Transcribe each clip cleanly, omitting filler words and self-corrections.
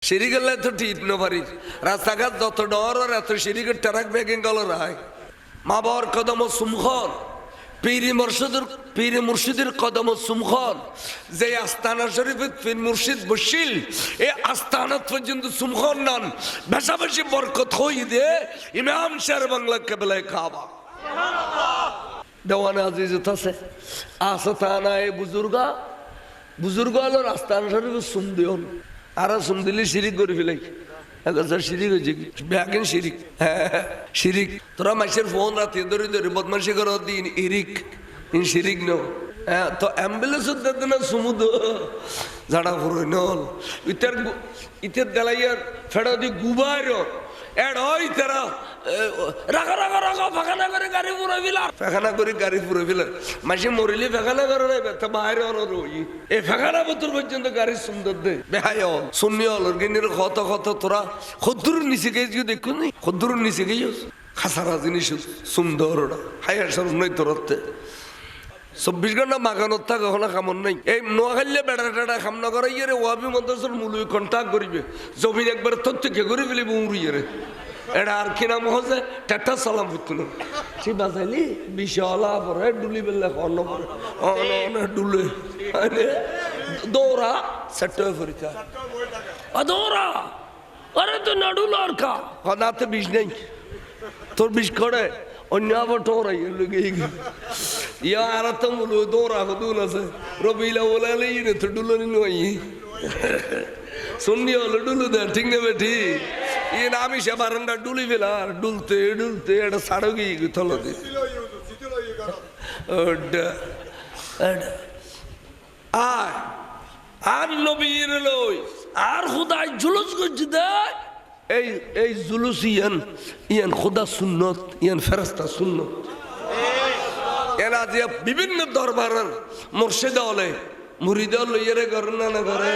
সিঁড়িগেলে তো ঠিক নপারি রাস্তাঘাট যত ডর আর এত সিঁড়িকে ট্রাক বেগিং গেল রায় মা বাবার কদম সুমখন পীর মুর্শিদের কদম সুমখন যে আস্তানা শরীফে পীর মুর্শিদ বসিল এই আস্তানাত পর্যন্ত সুমখন নন বেশাবেশি বরকত হই দে ইমাম শের বাংলা কেবলায় খাবা দেওয়ানে আজিজত আছে আস্তানায় বুজুর্গ হলো আস্তানা শরীফে সুম দিও আর সুম দিলে শিরিক করে ফেলাই শিরিক হয়েছে ব্যাগিন শিরিক হ্যাঁ শিরিক তোরা মাসের ফোন রাতে ধরে ধরে বদমাসি করো দিন ইরিক ইন শিরিক নো হ্যাঁ তো অ্যাম্বুলেন্স দিতে না সমুদ্র ঝাড়া ফুরো নল ইতের দেলাইয়ার ফেড়া দি গুবার এড ওই তেরা রাখা রাখা রাখা ফাঁকানা করে গাড়ি পুরো ফেলা ফাঁকানা করে গাড়ি পুরো ফেলা মাসে মরিলে ফাঁকানা করে নাই তা বাইরে অনর ওই এই ফাঁকানা বোতল পর্যন্ত গাড়ি সুন্দর দে বেহায় শূন্য হল গিনের কত কত তোরা খদ্দুর নিচে গিয়ে দেখুন নি খদ্দুর নিচে গিয়ে খাসারা জিনিস সুন্দর ওরা হাইয়ার সরম নই তোরতে 24 ঘন্টা মাগানোর থাক কখনো কামন নাই এই নোয়াখালীলে বেড়া টেড়া খাম না করে ইয়ে রে ওয়াবি মন্ত্রসর মূলই কন্ট্যাক্ট করিবে জমিন একবার তথ্যকে করে ফেলিব উড়িয়ে রে এটা আর কি নাম হচ্ছে টেটা সালাম ফুটল সে বাজাইলি বিশালা পরে ডুলি বেললে অন্য পরে অন্য ডুলে দৌড়া সেট পরীক্ষা দৌড়া আরে তো না ডুল আর কা হনাতে বিষ নেই তোর বিষ করে অন্য আবার টোরাই লুকে ইয়া আর তো মুলো দৌড়া দুল আছে রবিলা ওলালে ইনে তো ডুলো নই শুননি হলো ডুলু দে ঠিক নেবে ঠিক ইয়ে আমি সে বারান্দা ডুলি ফেলা ডুলতে ডুলতে এটা সাড়ো গিয়ে থলো দি আর নবীর লই আর খুদাই জুলুস করছে দেয় এই জুলুস ইয়ান খুদা সুন্নত ইয়ান ফেরেশতা সুন্নত এরা যে বিভিন্ন দরবারের মুর্শিদ হলে মুরিদ লইয়ারে করে না করে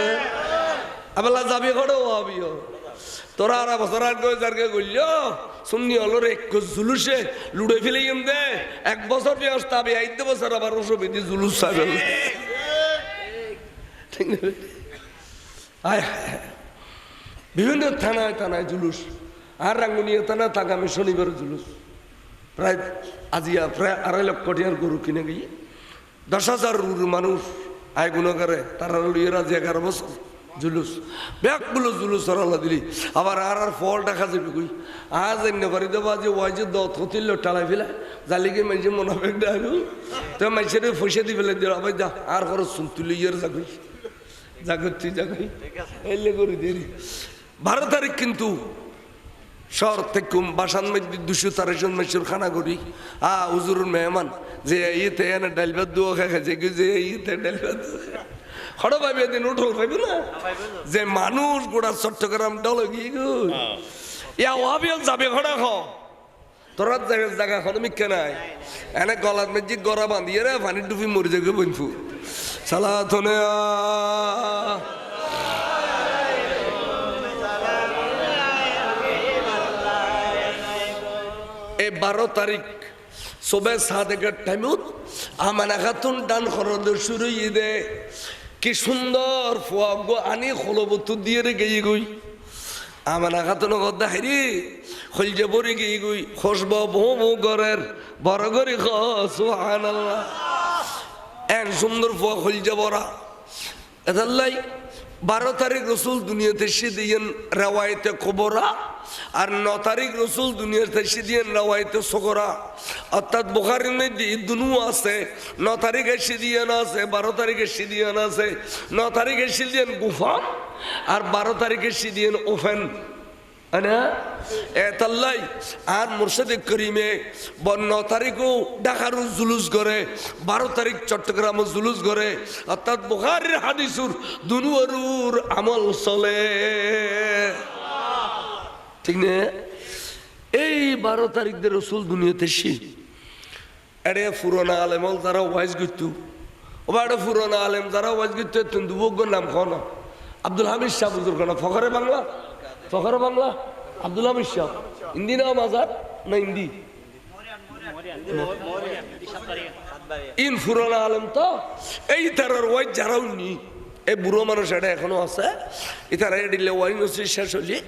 আবেলা যাবি ঘরে ও আবিও তোরা আর বছর আগে যারকে গইল শুননি হলো রে জুলুসে লুড়ে ফেলে দে 1 বছর ব্যবস্থা আবি 8 বছর আবার অসুবিধি জুলুস চাইবেন ঠিক না বিভিন্ন থানায় থানায় জুলুস আর রাঙ্গুনিয়া থানা আগামী শনিবার জুলুস প্রায় আজিয়া প্রায় 2.5 লক্ষ টাকার গরু কিনে গিয়ে 10,000 মানুষ আয় গুণ করে তারা লইয়ের আজ 11 বছর জুলুস ব্যাগগুলো জুলুস আল্লাহ দিলি আবার আর ফল দেখা যাবে কই আজ এনে করে দেবো যে ওই যে দত হতিল টালাই ফেলা জালিকে মাঝে মনোবেগ ডালু তো মাঝে পয়সা দি ফেলে দিল আবার যা আর খরচ শুন তুলি ইয়ের যাগই জাগতি জাগাই এলে করে দিলি 12 তারিখ কিন্তু শহর থেকে বাসান মধ্যে 223 জন মানুষের খানা করি হুজুরের মেহমান যে ইতে এনে ডাল ভাত দুয়া খাই যে ইতে ডাল ভাত হড় পাইবে দিন উঠল পাইবে না যে মানুষ গোটা চট্টগ্রাম ডল গিয়ে গো ইয়া ওয়াবিয়াল যাবে ঘোড়া খ তোরা জায়গা খন মিক্কা নাই এনে গলার মধ্যে গড়া বাঁধিয়ে রে পানি ডুবি মরে যাবে বনফু সালা থনে এই 12 তারিখ সবে 7 টাইমত আমানা খাতুন ডান খরদ শুরু দে কি সুন্দর ফুয়াগ আনি খলবত দিয়ে রে গিয়ে গই আমানা খাতুন গদা হাইরি খলজে বরে গিয়ে গই খসব বউ ঘরের বড় করে খ সুবহানাল্লাহ এন সুন্দর ফুয়া খলজে বড়া এদাল্লাই 12 তারিখ রসুল দুনিয়াতে এসে দিয়েন রেওয়ায়তে কবরা আর 9 তারিখ রসুল দুনিয়াতে এসে দিয়েন রেওয়ায়তে সগরা অর্থাৎ বুখারীর মধ্যে দুনু আছে 9 তারিখ এসে দিয়েন আছে 12 তারিখ এসে দিয়েন আছে 9 তারিখ এসে দিয়েন গুফা আর 12 তারিখ এসে দিয়েন ওফেন আনা এতাল্লাই আর মুর্শিদে করিমে 9 তারিখও ঢাকার জুলুস করে 12 তারিখ চট্টগ্রাম জুলুস করে অর্থাৎ বুখারীর হাদিসুর দুনুয়ারুর আমল চলে ঠিক না এই 12 তারিখ দিয়ে রসুল দুনিয়াতে এসে এরে পুরোনা আলেম যারা ওয়াইজ করতো ওটা পুরোনা আলেম যারা ওয়াইজ করতো দুবগ্য নাম খাও না আব্দুল হামিদ শাহ বুজুর্গ না ফখরে বাংলা আব্দুল হামিদ শাহ হিন্দি না মাজার না হিন্দি ইন পুরোনা আলেম তো এই তারার ওয়াইজ যারা উনি এই বুড়ো মানুষ এটা এখনো আছে ইতারা এডিলে ওয়াইন শেষ হলি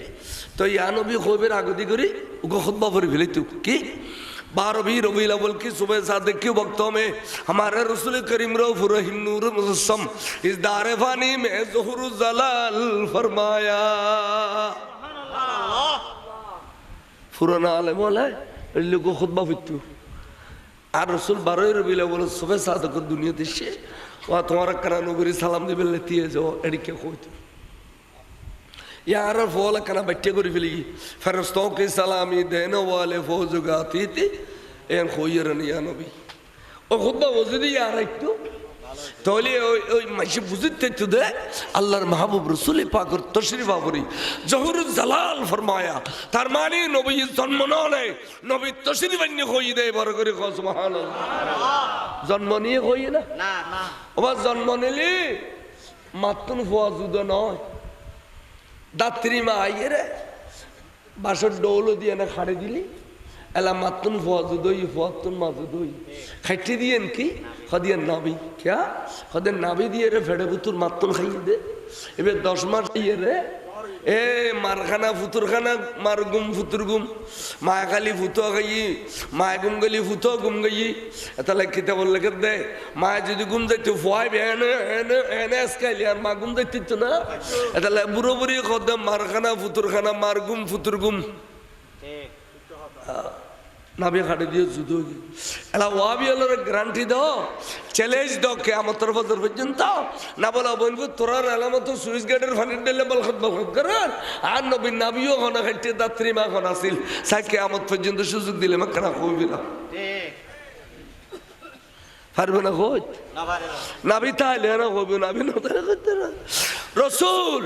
তো ইয়া নবী খোবের আগদি করি ওকে খুতবা পড়ে ফেলি তু কি 12वीं रबीउल अव्वल की सुबह सादिक के वक्तों में हमारे रसूल करीम रऊफ रहीम नूर मुजस्सम इस दार फानी में ज़ुहूर ज़लाल फरमाया पुराना आलम वाला लोगों को खुतबा फितू আর রসুল 12ই রবিউল আউয়াল সুবহ সাদিক দুনিয়া দেশে ওয়া তোমার কানা নবী সালাম দিবে লতিয়ে যাও এদিকে কইতো यार फौला कना बच्चे को रिफिली फरिश्तों की सलामी देने वाले फौज गाती थी एन खोयर नहीं आनो भी और खुद बा वज़दी यार एक तो ले ओ मशी बुज़ते तुदे अल्लाह महबूब रसूल पाक और तशरीफ आवरी ज़हुर ज़लाल फरमाया तरमानी नबी जन्मना ने नबी तशरीफ अन्य खोई दे बरकरी खो सुभान अल्लाह जन्मनी खोई ना ना अब जन्मने ली मातुन फौजुदा ना दात्री में आइए रे बाशर डोलो दिया ना खाड़े दिली अला मातुन फौजुदोई फौतुन माजुदोई खट्टी दिए इनकी खदिया नाबी क्या खदिया नाबी दिए रे फेडे बुतुर मातुन खाइए दे इबे 10 मास दिए रे ए मारखाना फुतुर खाना मारगुम फुतुर गुम मायकाली फुतो गई मायगुम गली फुतो गुम गई ऐसा लग किताब लग दे माय जिद गुम दे तो फुआई बहन एन एसकेल यार माय गुम दे तो ना ऐसा लग बुरो बुरी खुद मारखाना फुतुर खाना मारगुम फुतुर गुम नाबी खाड़े दिए जुदोगी अला वाबी अल्लाह गारंटी दो चैलेंज दो क्या मतलब दर बजनता ना बोला बंदू तोरा अलामत तो स्विस गेटर फनिट डेले बलखत करन आन नबी नाबियो होना खट्टे दात्री मा होना सिल सा कियामत पजंद सुजुग दिले मकना कोई भी ना ठीक फारबना खोज नाबी ताले ना कोई भी नाबी ना तेरा रसूल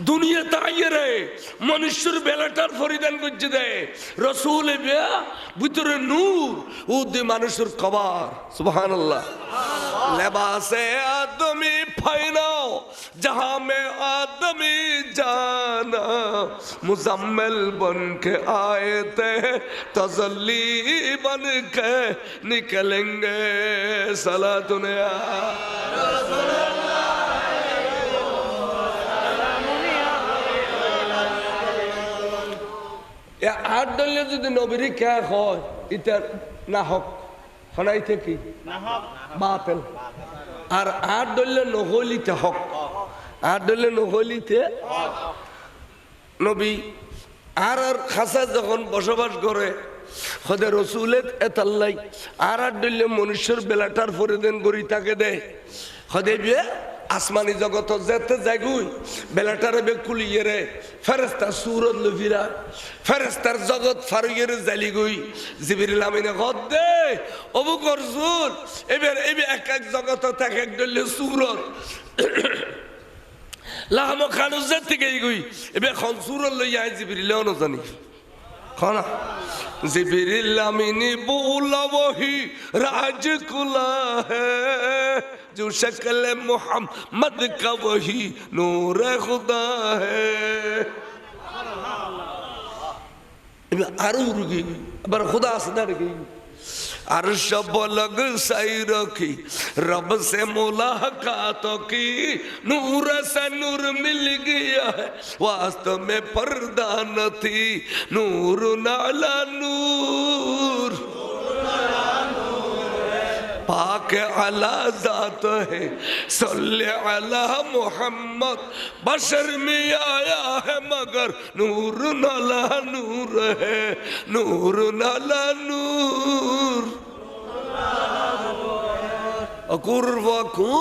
दुनिया तायर है मनुष्य बेलटर फरीदान गुज दे रसूल बिया भीतर नूर उदे मनुष्य कबार सुभान अल्लाह लिबास आदमी फैनाओ जहां में आदमी जाना मुजम्मिल बन के आए थे तसल्ली बन के निकलेंगे सलातुन या रसूल या आठ डले जो नबीरी क्या हो इतर ना हक खनाई थे की ना हक बातिल और आठ डले नहोली थे हक आठ डले नहोली थे नबी आर खासा जखन बसबास करे खुदे रसूलेत एताल्लाई आठ डले मनुष्यर बेलाटार फरिदेन गरी ताके दे खुदे बिया आसमानी जगत जेते जागुई बेलाटारे बेकुलिये रे फरिश्ता सूरत लफिरा फरिश्तार जगत फारुयेर जाली गई जिबरील आमीने गदे अबू रसूल एबे एक एक जगत तक एक दले सूरत लाहम खानु जेते गई एबे खन सूरत लइया जिबरील न जानी खाना जिबरील आमीने बोला वही राज कुला है जो शक्ल मोहम्मद का वही नूर खुदा है आरु रुकी बर खुदा सदर गई अर्श बलग सही रखी रब से मुलाकात की नूर से नूर मिल गया है वास्तव में पर्दा न थी नूर नाला नूर पाक अला जात है सल्ले अला मोहम्मद बशर में आया है मगर नूर नाला नूर है नूर नाला नूर अकुर वाकू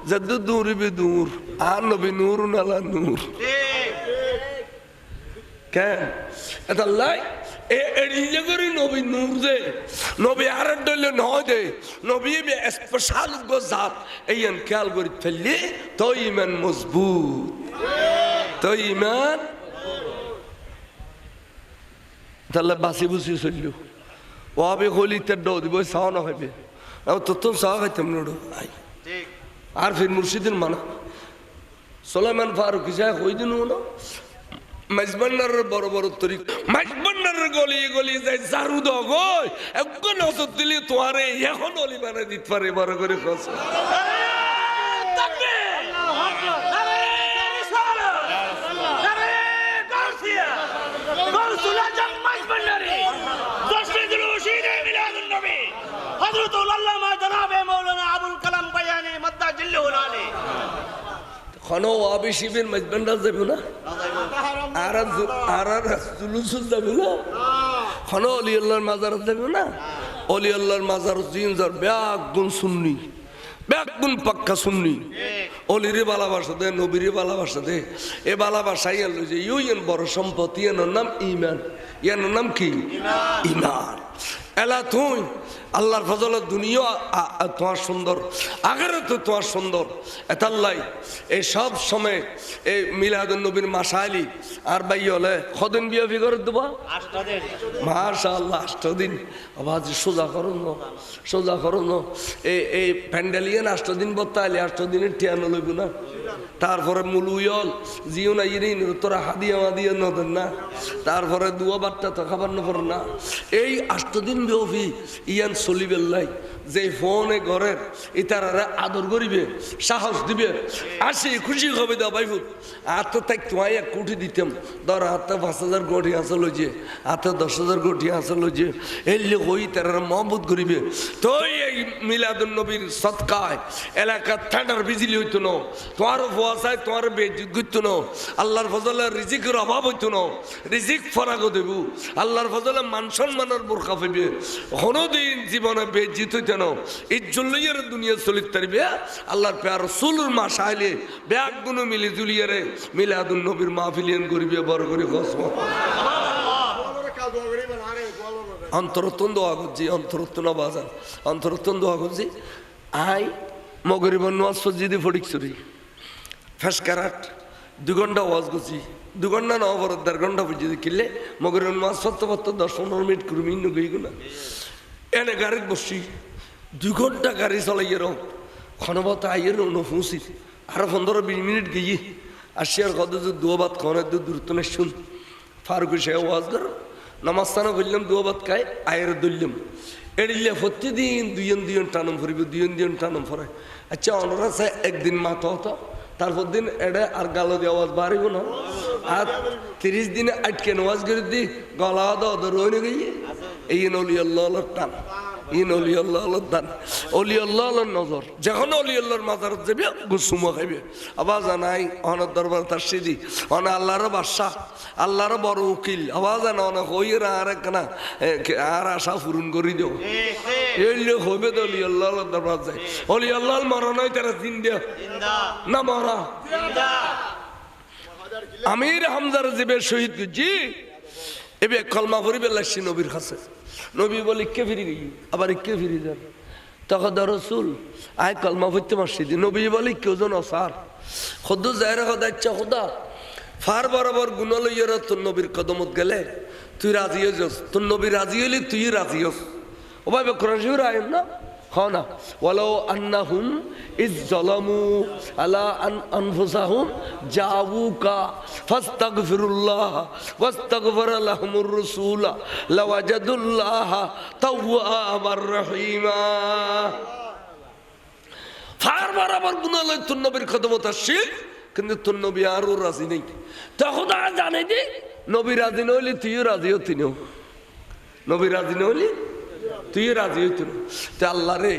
जद दूर भी दूर आन भी नूर नाला नूर क्या अल्लाह एडिजगरी नबी नूर दे नबी आरड दले न दे नबी बे स्पेशल गोजात एयन ख्याल गरि थले तो ईमान मजबूत तो ईमान तल्ला बासी बुसी सल्लु वाबे होली तडो दिबो साव न होबे अब तो तुम साव खतम नडो आई ठीक आर फिर मुर्शिदिन माना सुलेमान फारूक जाय होई दिन न मजबन्नर बरोबर तरीक मजबन्नर गली गली जाय जारु दो गय একজন নজর দিলি তোরে এখন অলি বানাই দিতে পারে বড় করে কস তাকবীর আল্লাহু আকবার খনো ওয়াবি শিবির মজবেন্ডা যাবে না আর জুলুস যাবে না খনো অলি আল্লাহর মাজারত যাবে না অলি আল্লাহর মাজারত জিন যার ব্যাগ গুণ সুন্নি ব্যাগুন পাক্কা শুননি অলিরে ভালোবাসা দে নবীরে ভালোবাসা দে এ ভালোবাসা ইয়ান যে ইউন বড় সম্পত্তি ইয়ানোর নাম ইমান ইয়ানোর নাম কি ইমান এলা তুই আল্লাহর ফজলত দুনিয়া তোমার সুন্দর আগেরও তো তোমার সুন্দর এতাল্লাই এই সব সময় এই মিলাদুন নবীর মাসাইলি আর বাই হলে কদিন বিয়ে ফিগর দেবো মাশাআল্লাহ 8 দিন আবার সোজা করুন এই প্যান্ডেলিয়ান 8 দিন বত্তাইলে 8 দিনের টিয়ানো লইব না তারপরে মুলুয়ল জিও না ইরিন তোরা হাদিয়া মাদিয়া নদেন না তারপরে দুয়া বার্তা তো খাবার নপর না এই 8 দিন বিয়ফি ইয়ান চলিবেল্লাই যে ফোনে ঘরের ইতারা আদর করিবে সাহস দিবে আসি খুশি হবে দা বাইফুত আত তাই তোমায় 1 কোটি দিতাম ধর হাতে 5,000 কোটি আসল হয়েছে হাতে 10,000 কোটি আসল হয়েছে এলে হই তারা মহব্বত করিবে তো এই মিলাদুন নবীর সদকায় এলাকা ঠান্ডার বিজলি হইতো না তোমার ফোয়াশায় তোমার বেজ্জিত করতো না আল্লাহর ফজলে রিজিকের অভাব হইতো না রিজিক ফরাগ দেব আল্লাহর ফজলে মান সম্মানের বোরখা পাইবে কোনোদিন জীবনে বেজ্জিত হইতো না ইজ্জুল্লাইয়ের দুনিয়া চলিত তারিবে আল্লাহর প্যার রসুলের মাস আইলে ব্যাগ গুলো মিলি জুলিয়ারে মিলাদুন নবীর মাহফিলিয়ান করিবে বড় করে কসম অন্তরত্তন দোয়া করছি অন্তরত্তন বাজার অন্তরত্তন দোয়া করছি আই মগরিবন নোয়াজ সজ্জিদি ফটিক চুরি ফেসকারাট 2 ঘন্টা ওয়াজ করছি 2 ঘন্টা না ওপর 1.5 ঘন্টা পর্যন্ত কিনলে মগরিবন নোয়াজ 10-15 মিনিট করবি গই না এনে গাড়িত বসছি 2 ঘন্টা গাড়ি চলাই এর ক্ষণবত আইয়ের অনুফুসি আরো 15-20 মিনিট গিয়ে আসিয়ার কত দুয়া ভাত খাওয়ানোর দূরত্ব নেই শুন ফারুক সে ওয়াজ কর নামাজস্থানে করলাম দুয়া ভাত খাই আয়ের দললাম এড়িলে প্রতিদিন দুইজন টানম ফুরিব দুইজন টানম ফরে আচ্ছা অনরা আছে একদিন মাথা হতো তারপর দিন এড়ে আর গালো দিয়ে আওয়াজ বাড়িব না আর 30 দিনে আটকে নামাজ করে দি গলা দর রয়ে গিয়ে এই নলি আল্লাহর টান ইন অলি আল্লাহর দান অলি আল্লাহর নজর যখন অলি আল্লাহর মাজারত যাবে গুসুমা খাইবে আবার জানাই অনার দরবার তার সিদি অনা আল্লাহর বাদশাহ আল্লাহর বড় উকিল আবার জানা অনেক হইয়ের আর একখানা আর আশা পূরণ করে দেও এই লোক হইবে তো অলি আল্লাহর দরবার যায় অলি আল্লাহর মরণ হয় তারা জিন্দা না মরা আমির হামজার জিবে শহীদ জি এবে কলমা পড়িবে লাগছি নবীর কাছে নবী বলে কে ফিরে গই আবার কে ফিরে যান তখন রসুল আয় কলমা পড়তে মাসিদি নবী বলে কেউ জন অসার খোদ যায়রা খোদা ইচ্ছা খোদা ফার বরাবর গুণ লইয়ার তোর নবীর কদমত গেলে তুই রাজি হয়ে যাস তোর নবী রাজি হইলে তুই রাজি হস ও ভাই কোরআন শরীফের আইন না হ্যাঁ না ওয়ালাউ আন্নাহুম ইজ যালামু আলা আনফুসাহুম জাউকা ফাস্তাগফিরুল্লাহ ওয়াস্তাগফারা লাহুমুর রাসূল লাওয়াজাদুল্লাহ তাওয়াবার রহিমা ফার বরাবর গুনাহ লই তোর নবীর খদমত আসছে কিন্তু তোর নবী আরও রাজি নেই তখন আর জানে যে নবী রাজি নইলে তুইও রাজি হতি না নবী রাজি নইলে তুই রাজি হইত না তো আল্লাহ রে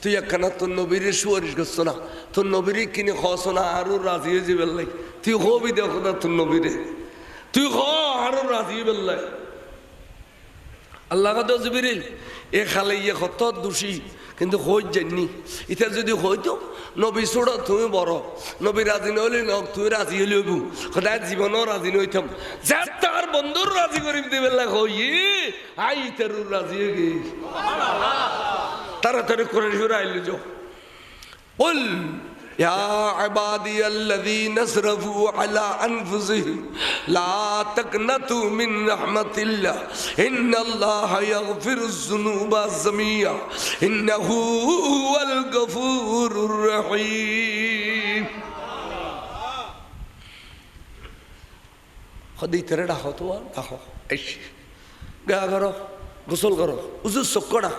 তুই একখানা তোর নবীর সুয়ারিশ করছো না তোর নবীর কিনে খস না আরো রাজি হয়ে যাবে লাই তুই হবি দেখো না তোর নবীরে তুই হ আরো রাজি হয়ে বেল্লাই আল্লাহ কথা জিবিরিল এ খালে ইয়ে কত দোষী কিন্তু হই যায়নি এটা যদি হইতো নবী ছোট তুমি বড় নবী রাজি নইলে ন তুই রাজি হইলে হইব সদায় জীবনও রাজি নইতাম যার তার বন্ধুর রাজি করি দেবে হই আই তার রাজি হয়ে গে তাড়াতাড়ি করে আইলে যাও বল يا عبادي الذين اسرفوا على أنفسهم لا تقنطوا من رحمة الله إن الله يغفر الذنوب جميعا إنه هو الغفور الرحيم خدي ترى داخو تو داخو إيش গা করো গোসল করো উজু চক্কড়া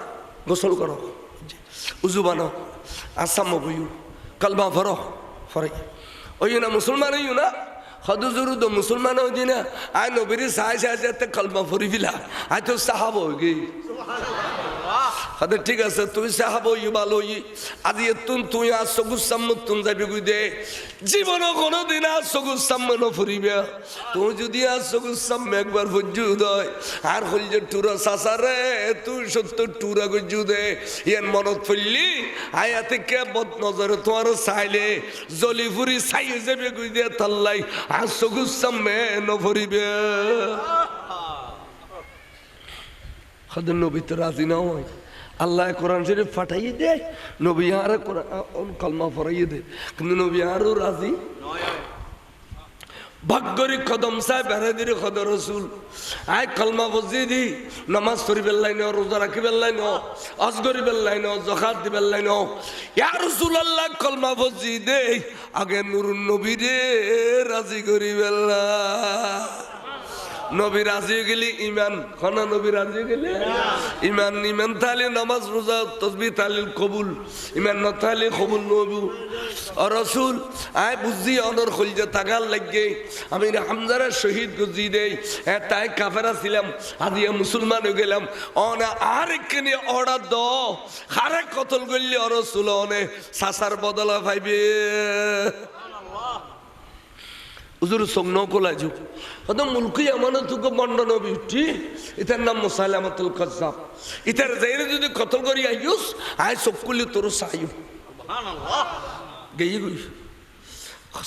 গোসল করো উজু বানো আসাম বইউ কলমা ফরো ফরে ওই না মুসলমান হইও না হদুজুরু তো মুসলমান হইছি না আয় নবীর সাহায্য কলমা ফরি ফিলা আয় তো সাহাব হয়ে গই হদে ঠিক আছে তুই সাহাবই ভালোই আজি তুই আর সবুজ সাম্মুন যাবি গুই দে জীবন কোনোদিন আর সবুজ সাম্মান ফুরিবে তুই যদি আর সবুজ সাম্য একবার ভজ্জু দয় আর হল যে টুরা সাসারে তুই 70 টুরা গজ্জু দে ইয়ান মনত ফেললি আয়াতে কে বদ নজরে তোমার চাইলে জলি ফুরি চাই যাবে গুই দে তাল্লাই আর সবুজ সাম্যে নফরিবে হদে নবী তো রাজি না হয় আল্লাহ কোরআন শরীফ ফাটাইয়ে দেয় নবী আর কলমা পড়াইয়ে দেয় কিন্তু নবী আরও রাজি ভাগ্যরি কদম সাহেব বেড়াদির খদ রসুল আয় কলমা বজিয়ে দি নামাজ পড়ি বেল্লাই ন রোজা রাখি বেল্লাই ন অজ করি বেল্লাই ন জখাত দি বেল্লাই ন ইয়া রসুল আল্লাহ কলমা বজিয়ে দে আগে নুরুন নবী রে রাজি করি বেল্লা নবী রাজি গেলি ইমান খানা নবী রাজি গেলে ইমান ইমান তাহলে নামাজ রোজা তসবিহ তাহলিল কবুল ইমান ন তাহলে কবুল নবু রসুল আয় বুঝি অনর খলজে তাগাল লাগে আমি হামজারা শহীদ গুজি দেই তাই কাফেরা ছিলাম আজি মুসলমান হয়ে গেলাম অনা আর একখানি অর্ডার দ হারে কতল করলি রসুল অনে সাসার বদলা পাইবে হুজুর সঙ্গ কোলা যুগ হয়তো মুলকি আমানত বন্ড নবী ইতার নাম মুসাইলামাতুল কাজ্জাব ইতার যাইরে যদি কতল করি আইস আয় সবকুলি তোর সাইব সুবহানাল্লাহ গেই গই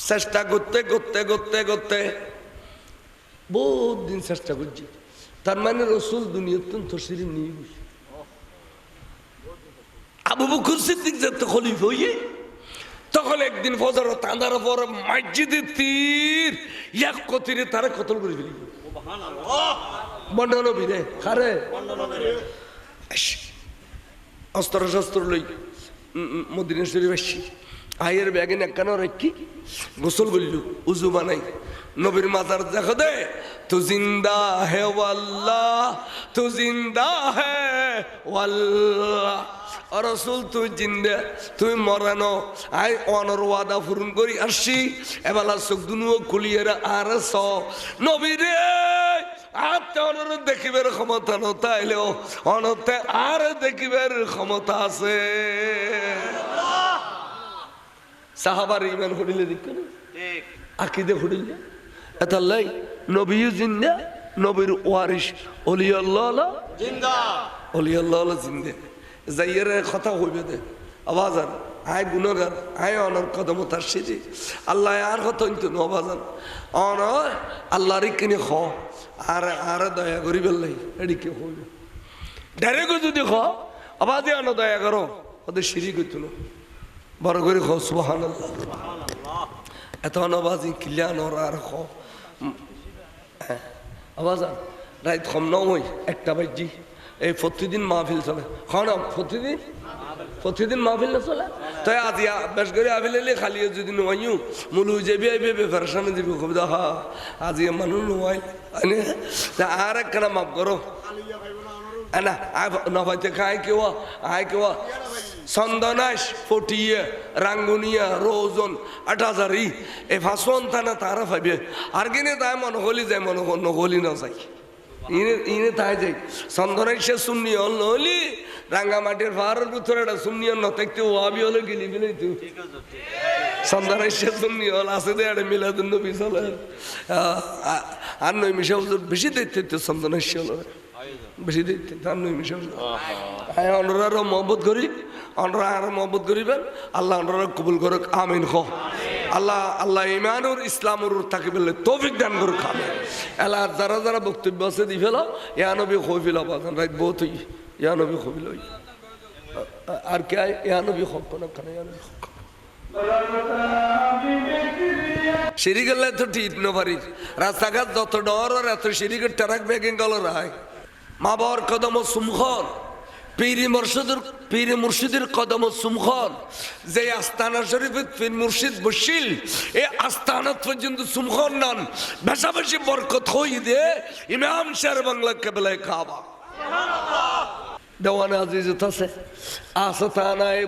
চেষ্টা করতে করতে করতে করতে বহুত দিন চেষ্টা করছি তার মানে রসুল দুনিয়াতে তসিরি নিয়ে গেছে আবু বকর সিদ্দিক যত খলিফা হইয়ে তখন একদিন ফজর তাঁদার পর মসজিদে তীর এক কতিরে তারা কতল করে ফেলি বন্ডন ভিড়ে খারে অস্ত্র শস্ত্র লই মদিনা শরীফ আসছি আয়ের ব্যাগে একখানা রেখি গোসল করল উজু বানাই নবীর মাথার দেখো দে তু জিন্দা হে ওয়াল্লাহ তু জিন্দা হে ওয়াল্লাহ রসুল তুই জিন্দা তুই মরানো আই অনর ওয়াদা পূরণ করি আসছি এবেলা চোখ দুনুও খুলিয়ে আর নবীরে আতে অনর দেখিবার ক্ষমতা নতাইলেও অনতে আর দেখিবার ক্ষমতা আছে সাহাবার ইমান হরিলে দেখ আকিদে হরিলে এতাল্লাই নবীও জিন্দা নবীর ওয়ারিস অলিয়াল্লাহ জিন্দা অলিয়াল্লাহ জিন্দা যাইয়ের কথা হইবে দে আবাজান আয় গুণগার আয় অনর কদম তার সেজি আল্লাহ আর কথা কিন্তু আবাজান অন আল্লাহর কিনে খ আর আর দয়া করি বেললাই এদিকে হইবে ডাইরেক্ট যদি খ আবাদে অন দয়া করো ওদের সিঁড়ি করতো না বড় করে খ সুবহানাল্লাহ এত অনবাজি কিলিয়ান ওর আর খ আবাজান রাত কম নয় একটা বাজি এই প্রতিদিন মাহফিল চলে খাওয়া প্রতিদিন মাহফিল না চলে তাই আজি বেশ করে আফিল এলে খালি যদি নোয়াইও মূল যাবি আইবে বেফারসানে যাবি কবিতা হা আজি মানুষ নোয়াই আর একখানা মাফ করো না নভাইতে খায় কেউ আয় কেউ চন্দনাশ ফটিয়ে রাঙ্গুনিয়া রোজন 8000 এই ফাঁসন থানা তারা পাইবে আর কিনে তাই মনে হলি যায় মনে নহলি না যাই ইনে তাই যাই চন্দনাই সে শুননি হলি রাঙ্গামাটির পাহাড়ের ভিতরে একটা শুননি নথাকতে ওয়াবি হলে গেলি ফেলে তুই চন্দনাই সে শুননি হল আছে দে একটা মিলাদুন নবী চলে আর নই মিশা বেশি দেখতে চন্দনাই সে হল বেশি দেখতে তার নই মিশা অনরারও মহব্বত করি অনরা আর মহব্বত করিবেন আল্লাহ অনরা কবুল করুক আমিন খ আল্লাহ আল্লাহ ইমানুর ইসলামুর থাকি বললে তৌফিক দান করুক আমি এলা যারা যারা বক্তব্য আছে দি ফেল ইয়া নবী খবিল আবাদান রাত বহুত হই ইয়া নবী খবিল হই আর কে ইয়া নবী খব কোন কানে ইয়া নবী খব শিরিকের তো ঠিক নবারি রাস্তাঘাট যত ডর আর এত শিরিকের ট্রাক ব্যাগিং গল রায় মা বাবার কদম সুমখন পীর মুর্শিদের কদম সুমখন যে আস্তানা শরীফে পীর মুর্শিদ বসিল এই আস্তানাত পর্যন্ত সুমখন নন বেশাবেশি বরকত হই দে ইমাম শের বাংলা কেবলায় কাবা দেওয়ানে আজিজ আছে আস্তানায়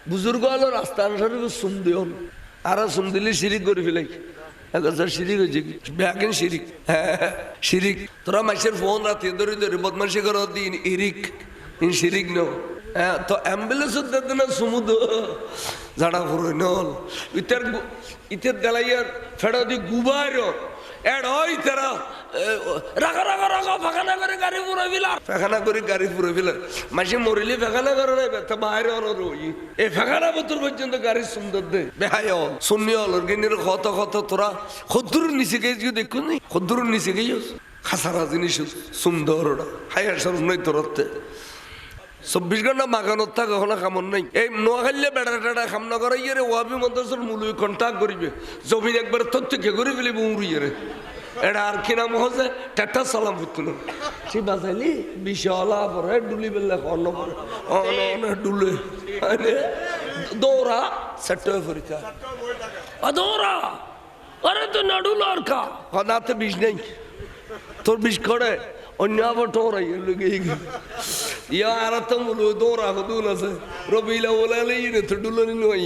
বুজুর্গ হলো আস্তানা শরীফে সুম দিও আর সুম দিলে শিরিক করে ফেলাই শিরিক হয়েছে ব্যাগিন শিরিক হ্যাঁ শিরিক তোরা মাসের ফোন রাতে ধরে ধরে বদমাসি করো দিন ইরিক ইন শিরিক ন তো অ্যাম্বুলেন্স না সমুদ্র যারা পুরো নল ইতের দেলাইয়ার ফেড়া দি গুবার এড ওই তারা রাখা রাখা রাখা ফাঁকানা করে গাড়ি পুরো ফেলা ফাঁকানা করে গাড়ি পুরো ফেলা মাসে মরিলে ফাঁকানা করে নাই তা বাইরে অনর ওই এই ফাঁকানা বোতল পর্যন্ত গাড়ি সুন্দর দে বেহায় শূন্য অলর গিনের কত কত তোরা খদ্দুর নিচে গিয়ে যদি দেখুন নি খদ্দুর নিচে গিয়ে খাসারা জিনিস সুন্দর ওরা হাইয়ার সরম নই তোরতে 24 ঘন্টা মাগানোর থাকা কখনো কামন নাই এই নোয়াখালীলে বেড়া টেড়া খাম না করে ইয়ে ওয়াবি মন্ত্রসর মূলই কন্ট্যাক্ট করিবে জমিন একবার তথ্যকে করে ফেলিব উড়িয়ে রে এটা আর কি নাম হচ্ছে টেটা সালাম ফুতুন সে বাজাইলি বিশালা পরে ডুলি বেললে অন্য পরে অন্য ডুলে দৌড়া সেট পরীক্ষা দৌড়া আরে তো না ডুল আর কা হনাতে বিষ নেই তোর বিষ করে অন্য আবার টোরাই লুকে ইয়া আর তো মুলো দৌড়া দুল আছে রবিলা ওলালে ইনে তো ডুলো নই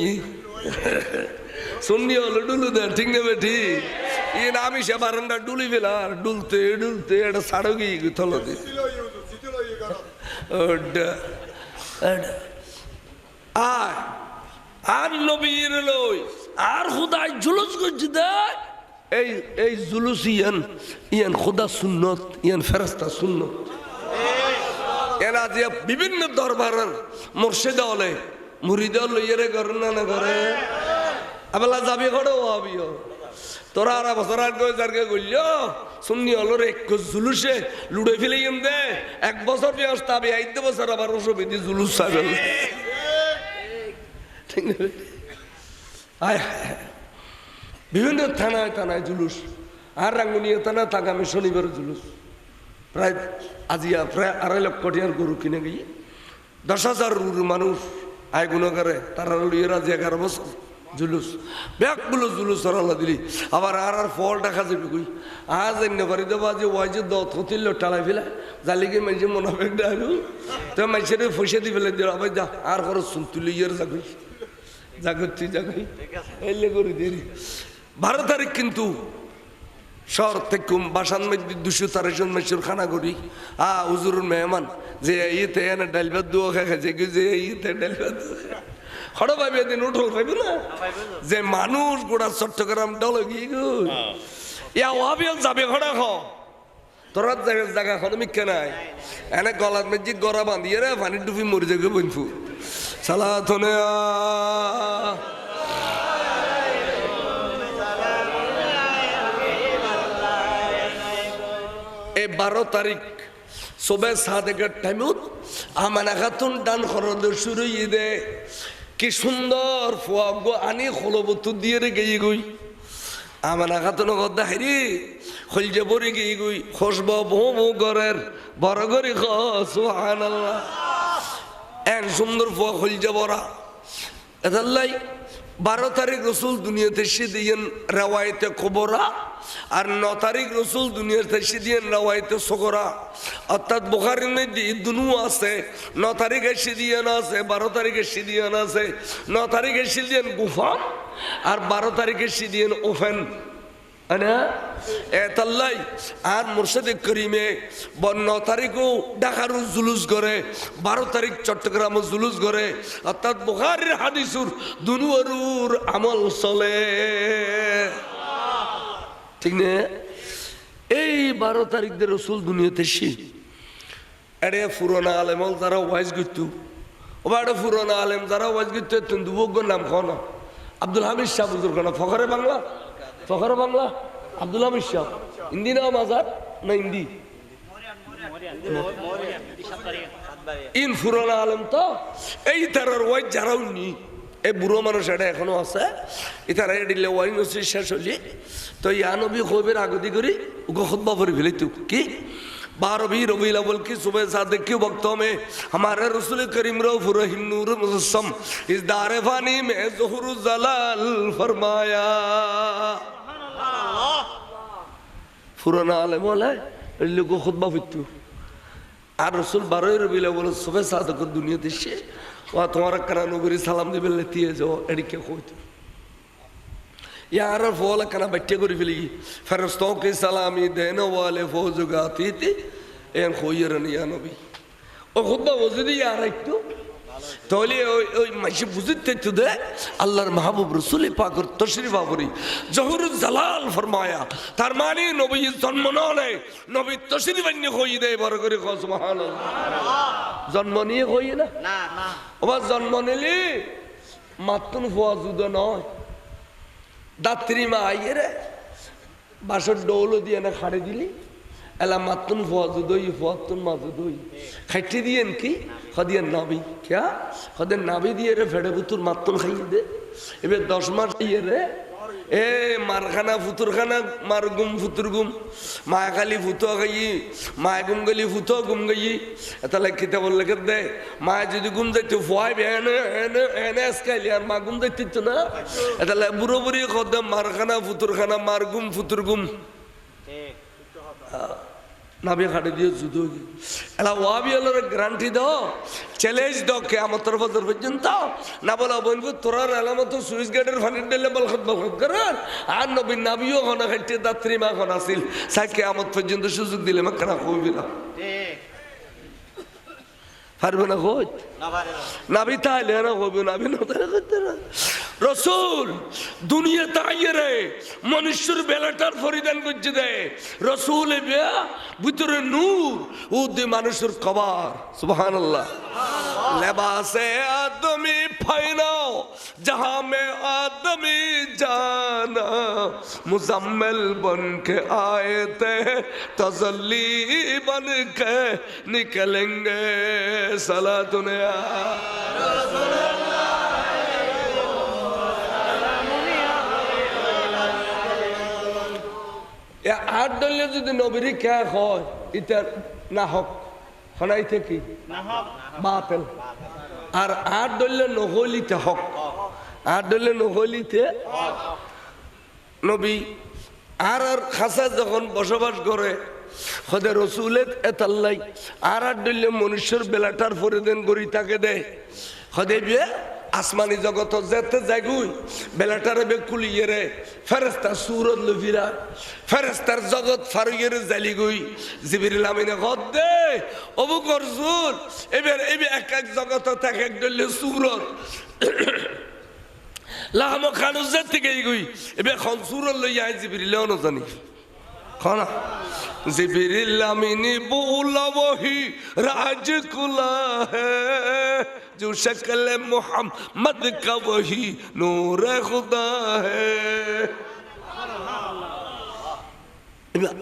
শুননি হলো ডুলু দে ঠিক নেবে ঠিক ইয়ে আমি সে বারান্দা ডুলি ফেলা ডুলতে ডুলতে এটা সাড়ো গিয়ে থলো দি আর নবীর লই আর খুদাই জুলুস করছে দেয় এই জুলুস ইয়ান খুদা সুন্নত ইয়ান ফেরেশতা সুন্নত এরা যে বিভিন্ন দরবারের মুর্শিদ হলে মুরিদ লইয়ারে করে না করে আবেলা যাবি করে ও আবিও তোরা আর বছর আগে যারকে গইল শুননি হলো রে জুলুসে লুড়ে ফেলে দে 1 বছর ব্যবস্থা আবি 8 বছর আবার অসুবিধি জুলুস চাইবে ঠিক না আয় বিভিন্ন থানায় থানায় জুলুস আর রাঙ্গুনিয়া থানা আগামী শনিবার জুলুস প্রায় আজিয়া প্রায় 2.5 লক্ষ টাকার গরু কিনে গিয়ে 10,000 মানুষ আয় গুণ করে তারা লইয়েরা যে 11 বছর জুলুস ব্যাগগুলো জুলুস আল্লাহ দিলি আবার আর ফল দেখা যাবে কই আজ এনে করে দেবো যে ওই যে দত হতিল টালাই ফেলা জালিকে মাইছে মনোবেগ ডালু তো মাইসের পয়সা দি ফেলে দিল আবার যা আর খরচ শুন তুলি ইয়ার যাগই জাগতি জাগাই এলে করে দেরি 12 তারিখ কিন্তু শহর থেকে বাসান মধ্যে 200-300 জন মানুষের খানা করি হুজুরের মেহমান যে ইতে এনে ডাল ভাত দুয়া খায় যে ইতে ডাল ভাত হড় পাইবে দিন উঠল পাইবে না যে মানুষ গোটা চট্টগ্রাম ডল গিয়ে গো ইয়া ওয়াবিয়াল যাবে ঘোড়া খ তোরা জায়গা খন মিক্কা নাই এনে গলার মধ্যে গড়া বাঁধিয়ে রে পানি ডুবি মরে যাবে বনফু সালা থনে এই 12 তারিখ সবে 7 টাইমত আমানা খাতুন ডান খরদ শুরু দে কি সুন্দর ফুয়াগ আনি খলবত দিয়ে রে গিয়ে গই আমানা খাতুন গদা হাইরি খলজে বরি গিয়ে গই খসব বউ ঘরের বড় গরি খ সুবহানাল্লাহ এন সুন্দর ফুয়া খলজে বড়া এদাল্লাই 12 তারিখ রসুল দুনিয়াতে এসে দিয়েন রেওয়ায়তে কবরা আর 9 তারিখ রসুল দুনিয়াতে এসে দিয়েন রেওয়ায়তে সগরা অর্থাৎ বুখারীর মধ্যে দুনু আছে 9 তারিখ এসে দিয়েন আছে 12 তারিখ এসে দিয়েন আছে 9 তারিখ এসে দিয়েন গুফা আর 12 তারিখ এসে দিয়েন ওফেন আনা এতাল্লাই আর মুর্শিদে করিমে 9 তারিখও ঢাকার জুলুস করে 12 তারিখ চট্টগ্রাম জুলুস করে অর্থাৎ বুখারীর হাদিসুর দুনুয়ারুর আমল চলে ঠিক না এই 12 তারিখ দিয়ে রসুল দুনিয়াতে এসে এরে পুরোনা আলেম যারা ওয়াইজ করতো ওটা পুরোনা আলেম যারা ওয়াইজ করতো দুবগ্য নাম খাওয়া আব্দুল হামিদ শাহ বুজুর্গ না ফখরে বাংলা আব্দুল হামিদ শাহ হিন্দি না মাজার না হিন্দি ইন ফুরানা আলম তো এই তারার ওয়াই যারাও নি এই বুড়ো মানুষ এটা এখনো আছে ইতারা এডিলে ওয়াই নসির শেষ হলি তো ইয়া নবী খবির আগদি করি ওকে খুতবা পড়ে ফেলি তু কি 12 रबीउल अव्वल की सुबह सादिक के वक्तों में हमारे रसूल करीम रऊफ रहीम नूर मुजस्सम इस दार फानी में ज़ुहूर ज़लाल फरमाया पुराना आलम वाला लोगों को खुतबा फितू আর রসুল 12 রবিউল আউয়াল সুবহ সাদিক দুনিয়া দেশে ওয়া তোমার কানা নগরী সালাম দিবে লতিয়ে যাও এদিকে কইতো यार फौल कना बच्चे को रिफिली फरिश्तों की सलामी देने वाले फौज गाती थी एन खोयर नहीं नबी ও খুদ্া বুঝে দিয়ে আর একটু তাহলে ওই মাসে বুঝতে তো দে আল্লাহর মাহবুব রসুল পাকর তশরিফ আবরি জহুরুল জালাল ফরমায়া তার মানে নবী জন্ম নয় নবী তশরিফ আনি হই দেয় বড় করে সুবহানাল্লাহ জন্ম নিয়ে হই না না ওবার জন্ম নিলি মাতুন ফুয়া যুদ নয় দাত্রী মা আইয়ে রে বাসর ডৌলো দিয়ে না খাড়ে দিলি এলা মাতুন ফুয়া যুদই ফুয়াতুন মা যুদই খাইতে দিয়েন কি খদিয়ান নাবি ক্যা খদের নাবি দিয়ে রে ফেড়ে পুতুর মাতুন খাইয়ে দে এবার 10 মাস ইয়ে রে এ মারখানা ফুতুরখানা মার গুম ফুতুর গুম মায়া খালি ফুতো খাই মায় গুম গলি ফুতো গুম গাই তাহলে কিতাব লেখে দে মায় যদি গুম যাইতো ফুয়াই এনে এনে এনে আজকাইলি আর মা গুম যাইতো না তাহলে বুড়ো বুড়ি খদ মারখানা ফুতুরখানা মার গুম ফুতুর গুম নাবি খাটে দিয়ে যুদ্ধ এলা ওয়াবি হলো গ্যারান্টি দাও চ্যালেঞ্জ দাও কিয়ামতের বছর পর্যন্ত না বলা বলবো তোরা এলামতো সুইচ গেটের ফানির ডেলে বলখত করার আর নবী নাবিও হনা খাইতে দাত্রী মা হন আসিল সাই কিয়ামত পর্যন্ত সুযোগ দিলে মা কেনা কইবি না পারবে না কই নাবি তাইলে না কইবে নাবি না করতে না রসুল দুনিয়া তাইয়ে রে মনুষ্যর বেলাটার পরিধান করছে দেয় রসুল ভিতরে নূর ও দে মানুষের কবার সুবহানাল্লাহ লেবাসে আদমি ফাইনাও जहां में आदमी जाना मुजम्मिल बन के आए थे तसल्ली बन के निकलेंगे सला दुनिया आठ डले যদি নবীর কে হয় এটা না হক শোনাইতে কি না হক বাতিল আর আট ডলে নহলিতে হক আট ডলে নহলিতে নবী আর আর খাসা যখন বসবাস করে খোদা রসুলের এতাল্লাই আর আট ডলে মনুষ্যর বেলাটার পরিধান করি তাকে দেয় খোদে বিয়ে আসমানি জগত যেতে যাগুই বেলাটারে বেকুলিয়ে রে ফেরেস্তা সুরত লফিরা ফেরেস্তার জগৎ ফারুয়ের জালি গই জিবরিল আমিনে গদ দে অবু করজুল এবার এক এক জগত থাকে এক দলে সুরত লাহম খানু যেতে গই এবার খন সুরত লই আই জিবরিল ন জানি খানা জিবরিল আমিনি বুলা ওহি রাজ কুলা হে जो शक्ल मोहम्मद का वही नूर खुदा है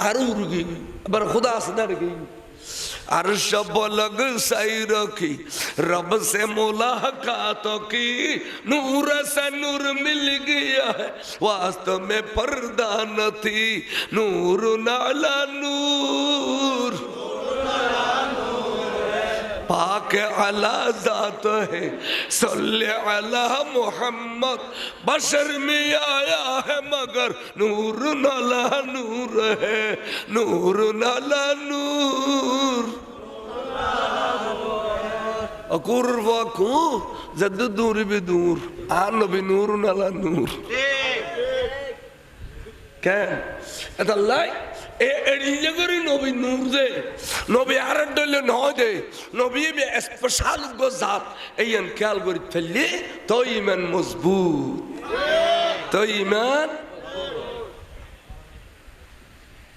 आरू रुकी अबर खुदा सदा रखी अर्श पलक सही रखी रब से मुलाकातों की नूर से नूर मिल गया है वास्तव में पर्दा न थी नूर नाला नूर पाक अला जात है सल्ले अला मोहम्मद बशर में आया है मगर नूर नाला नूर है नूर नाला नूर अकुर वाकू जद दूर भी दूर आन भी नूर नाला नूर क्या अल्लाह এড়িয়ে করে নবী নূর দে নবী আর ডলে নয় দে নবী বে স্পেশাল গোজাত এইন খেয়াল করে ফেললে তো ঈমান মজবুত তো ঈমান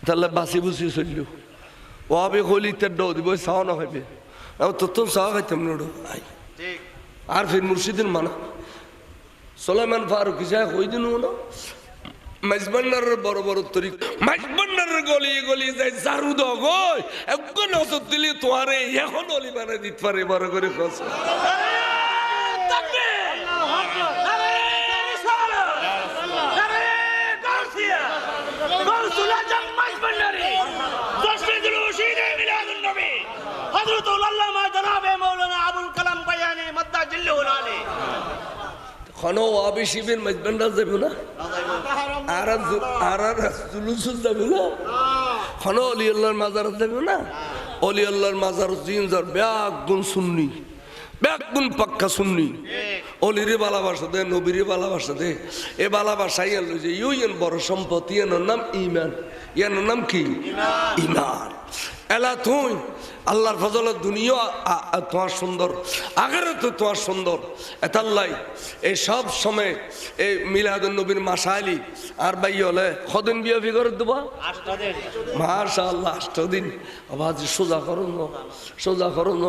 তাহলে বাসি বুসি চলল ও আবে হলিতে ডো দিব সাও না হবে তো তো সাও খাইতাম নড়ো ঠিক আর ফির মুর্শিদিন মানা সুলাইমান ফারুক সাহেব কই দিন না মাইজবান্ডার বড় বড় তরিক মাইজবান্ডার গলি গলি যায় জারু দাও গই একজন নজর দিলি তোয়ারে এখন অলি বানাই দিতে পারে বড় করে কস খনো আবি শিবির মাইজবান্ডার যাবে না আর জুলুস যাবে না খনো অলি আল্লাহর মাজার যাবে না অলি আল্লাহর মাজার জিনজার ব্যাগ গুণ শুননি ব্যাগ গুণ পাক্কা শুননি অলিরে ভালোবাসা দে নবীরে ভালোবাসা দে এ ভালোবাসা ইয়ান লই যে ইউন বড় সম্পত্তি ইয়ানোর নাম ঈমান ইয়ানোর নাম কি ঈমান এলা তুই আল্লাহর ফজলত দুনিয়া তোমার সুন্দর, আগেরও তো তোমার সুন্দর। এতাল্লাই এই সব সময় এই মিলাদুন নবীর মাসাইলি আর বাই হলে কদিন বিয়ে ফিগর দেবো? মাশাআল্লাহ 8 দিন। আবার সোজা করুন সোজা করুন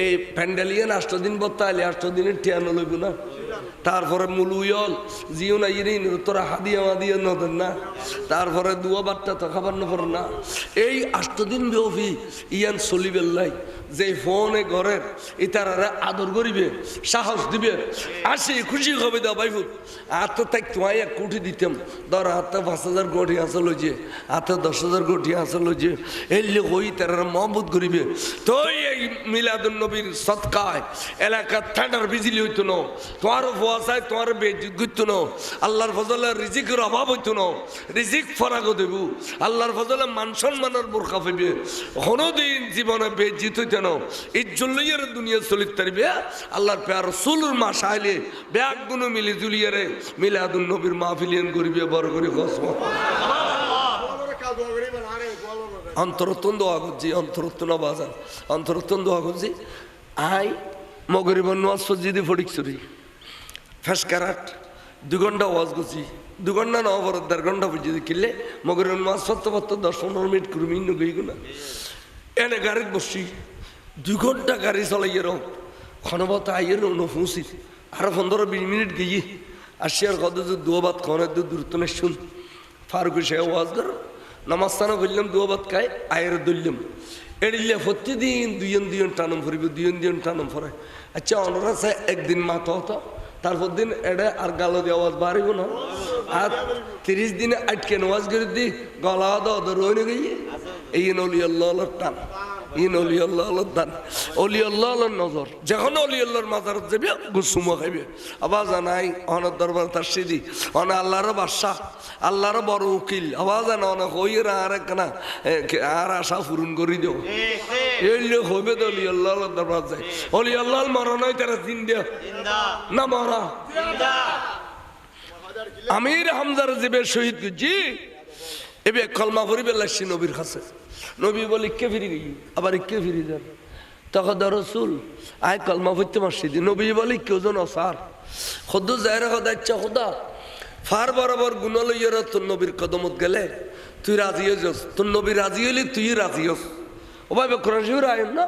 এই প্যান্ডেলিয়ান 8 দিন বত্তাইলে 8 দিনের টিয়ানো লইব না। তারপরে মুলুয়ল জিও না ইরিন তোরা হাদিয়া মাদিয়া নদেন না, তারপরে দুয়া বার্তা তো খাবার নপর না। এই 8 দিন বিয়ফি ইয়ান চলিবেল্লাই যে ফোনে ঘরের ইতারা আদর করিবে, সাহস দিবে, আসি খুশি হবে দা বাইফুত আত তাই তোমায় 1 কোটি দিতাম, ধর হাতে 5,000 কোটি আসল হয়েছে, হাতে 10,000 কোটি আসল হয়েছে, এলে হই তারা মহব্বত করিবে। তো এই মিলাদুন নবীর সৎকায় এলাকার ঠান্ডার বিজলি হইতো না, তোমারও ফোয়াশায় তোমার বেজিত করতো না, আল্লাহর ফজলে রিজিকের অভাব হইতো না, রিজিক ফরাগ দেব, আল্লাহর ফজলে মান সম্মানের বোরখা পাইবে, কোনোদিন জীবনে বেজিত হইতো না, ইজ্জুল্লাইয়ের দুনিয়া চলিত তারিবে। আল্লাহর পেয়ার রসুলের মাস আইলে ব্যাগ গুলো মিলি জুলিয়ারে মিলাদুন নবীর মাহফিলিয়ান করিবে বড় করে কসম। অন্তরত্তন দোয়া করছি, অন্তরত্তন বাজান অন্তরত্তন দোয়া করছি। আই মগরিবন ওয়াজ সজ্জিদি ফটিক চুরি ফেসকারাট 2 ঘন্টা ওয়াজ করছি, 2 ঘন্টা না বড় 1.5 ঘন্টা বুঝিয়ে কিনলে মগরিবন ওয়াজ 10-15 মিনিট করবি গই না। এনে গাড়িত বসছি 2 ঘন্টা গাড়ি চলাই এর ক্ষণবত আইয়ের অনুফুসি আরো 15-20 মিনিট গিয়ে আসি আর কত দুয়া ভাত খাওয়ানোর দূরত্ব নেই শুন ফারুক সে ওয়াজ ধর নামাজস্থানে করলাম, দুয়া ভাত খাই আয়ের দললাম এড়িলে প্রতিদিন 2 টানম ফুরিব, 2 টানম ফরে। আচ্ছা অনরা আছে একদিন মাথা হতো, তারপর দিন এড়ে আর গালো দিয়ে আওয়াজ বাড়িব না, আর 30 দিনে আটকে নামাজ করে দি গলা দর রয়ে গিয়ে এই নলি আল্লাহর টান, ইন অলি আল্লাহর দান, অলি আল্লাহর নজর। যখন অলি আল্লাহর মাজারত যাবে গুসুমা খাইবে। আবার জানাই অনার দরবার তার সিদি অনা আল্লাহর বাদশাহ, আল্লাহর বড় উকিল। আবার জানা অনেক হইয়ের আর একখানা আর আশা পূরণ করে দেও, এই লোক হইবে তো অলি আল্লাহর দরবার যায়। অলি আল্লাহর মরণ হয় তারা জিন্দা না মরা। আমির হামজার জীবে শহীদ জি এবে কলমা পড়িবে লাগছি নবীর কাছে। নবী বলে ইকে ফিরি গই, আবার ইকে ফিরি যান। তখন রসুল আয় কলমা পড়তে মারছি দি। নবী বলে কেউ জন অসার খোদ যায়রা খোদা ইচ্ছা খোদা ফার বরাবর গুণ লইয়ার তোর নবীর কদমত গেলে তুই রাজি হয়ে যাস, তোর নবী রাজি হইলে তুই রাজি হস। ও ভাই কোরআন শরীফের আয়াত না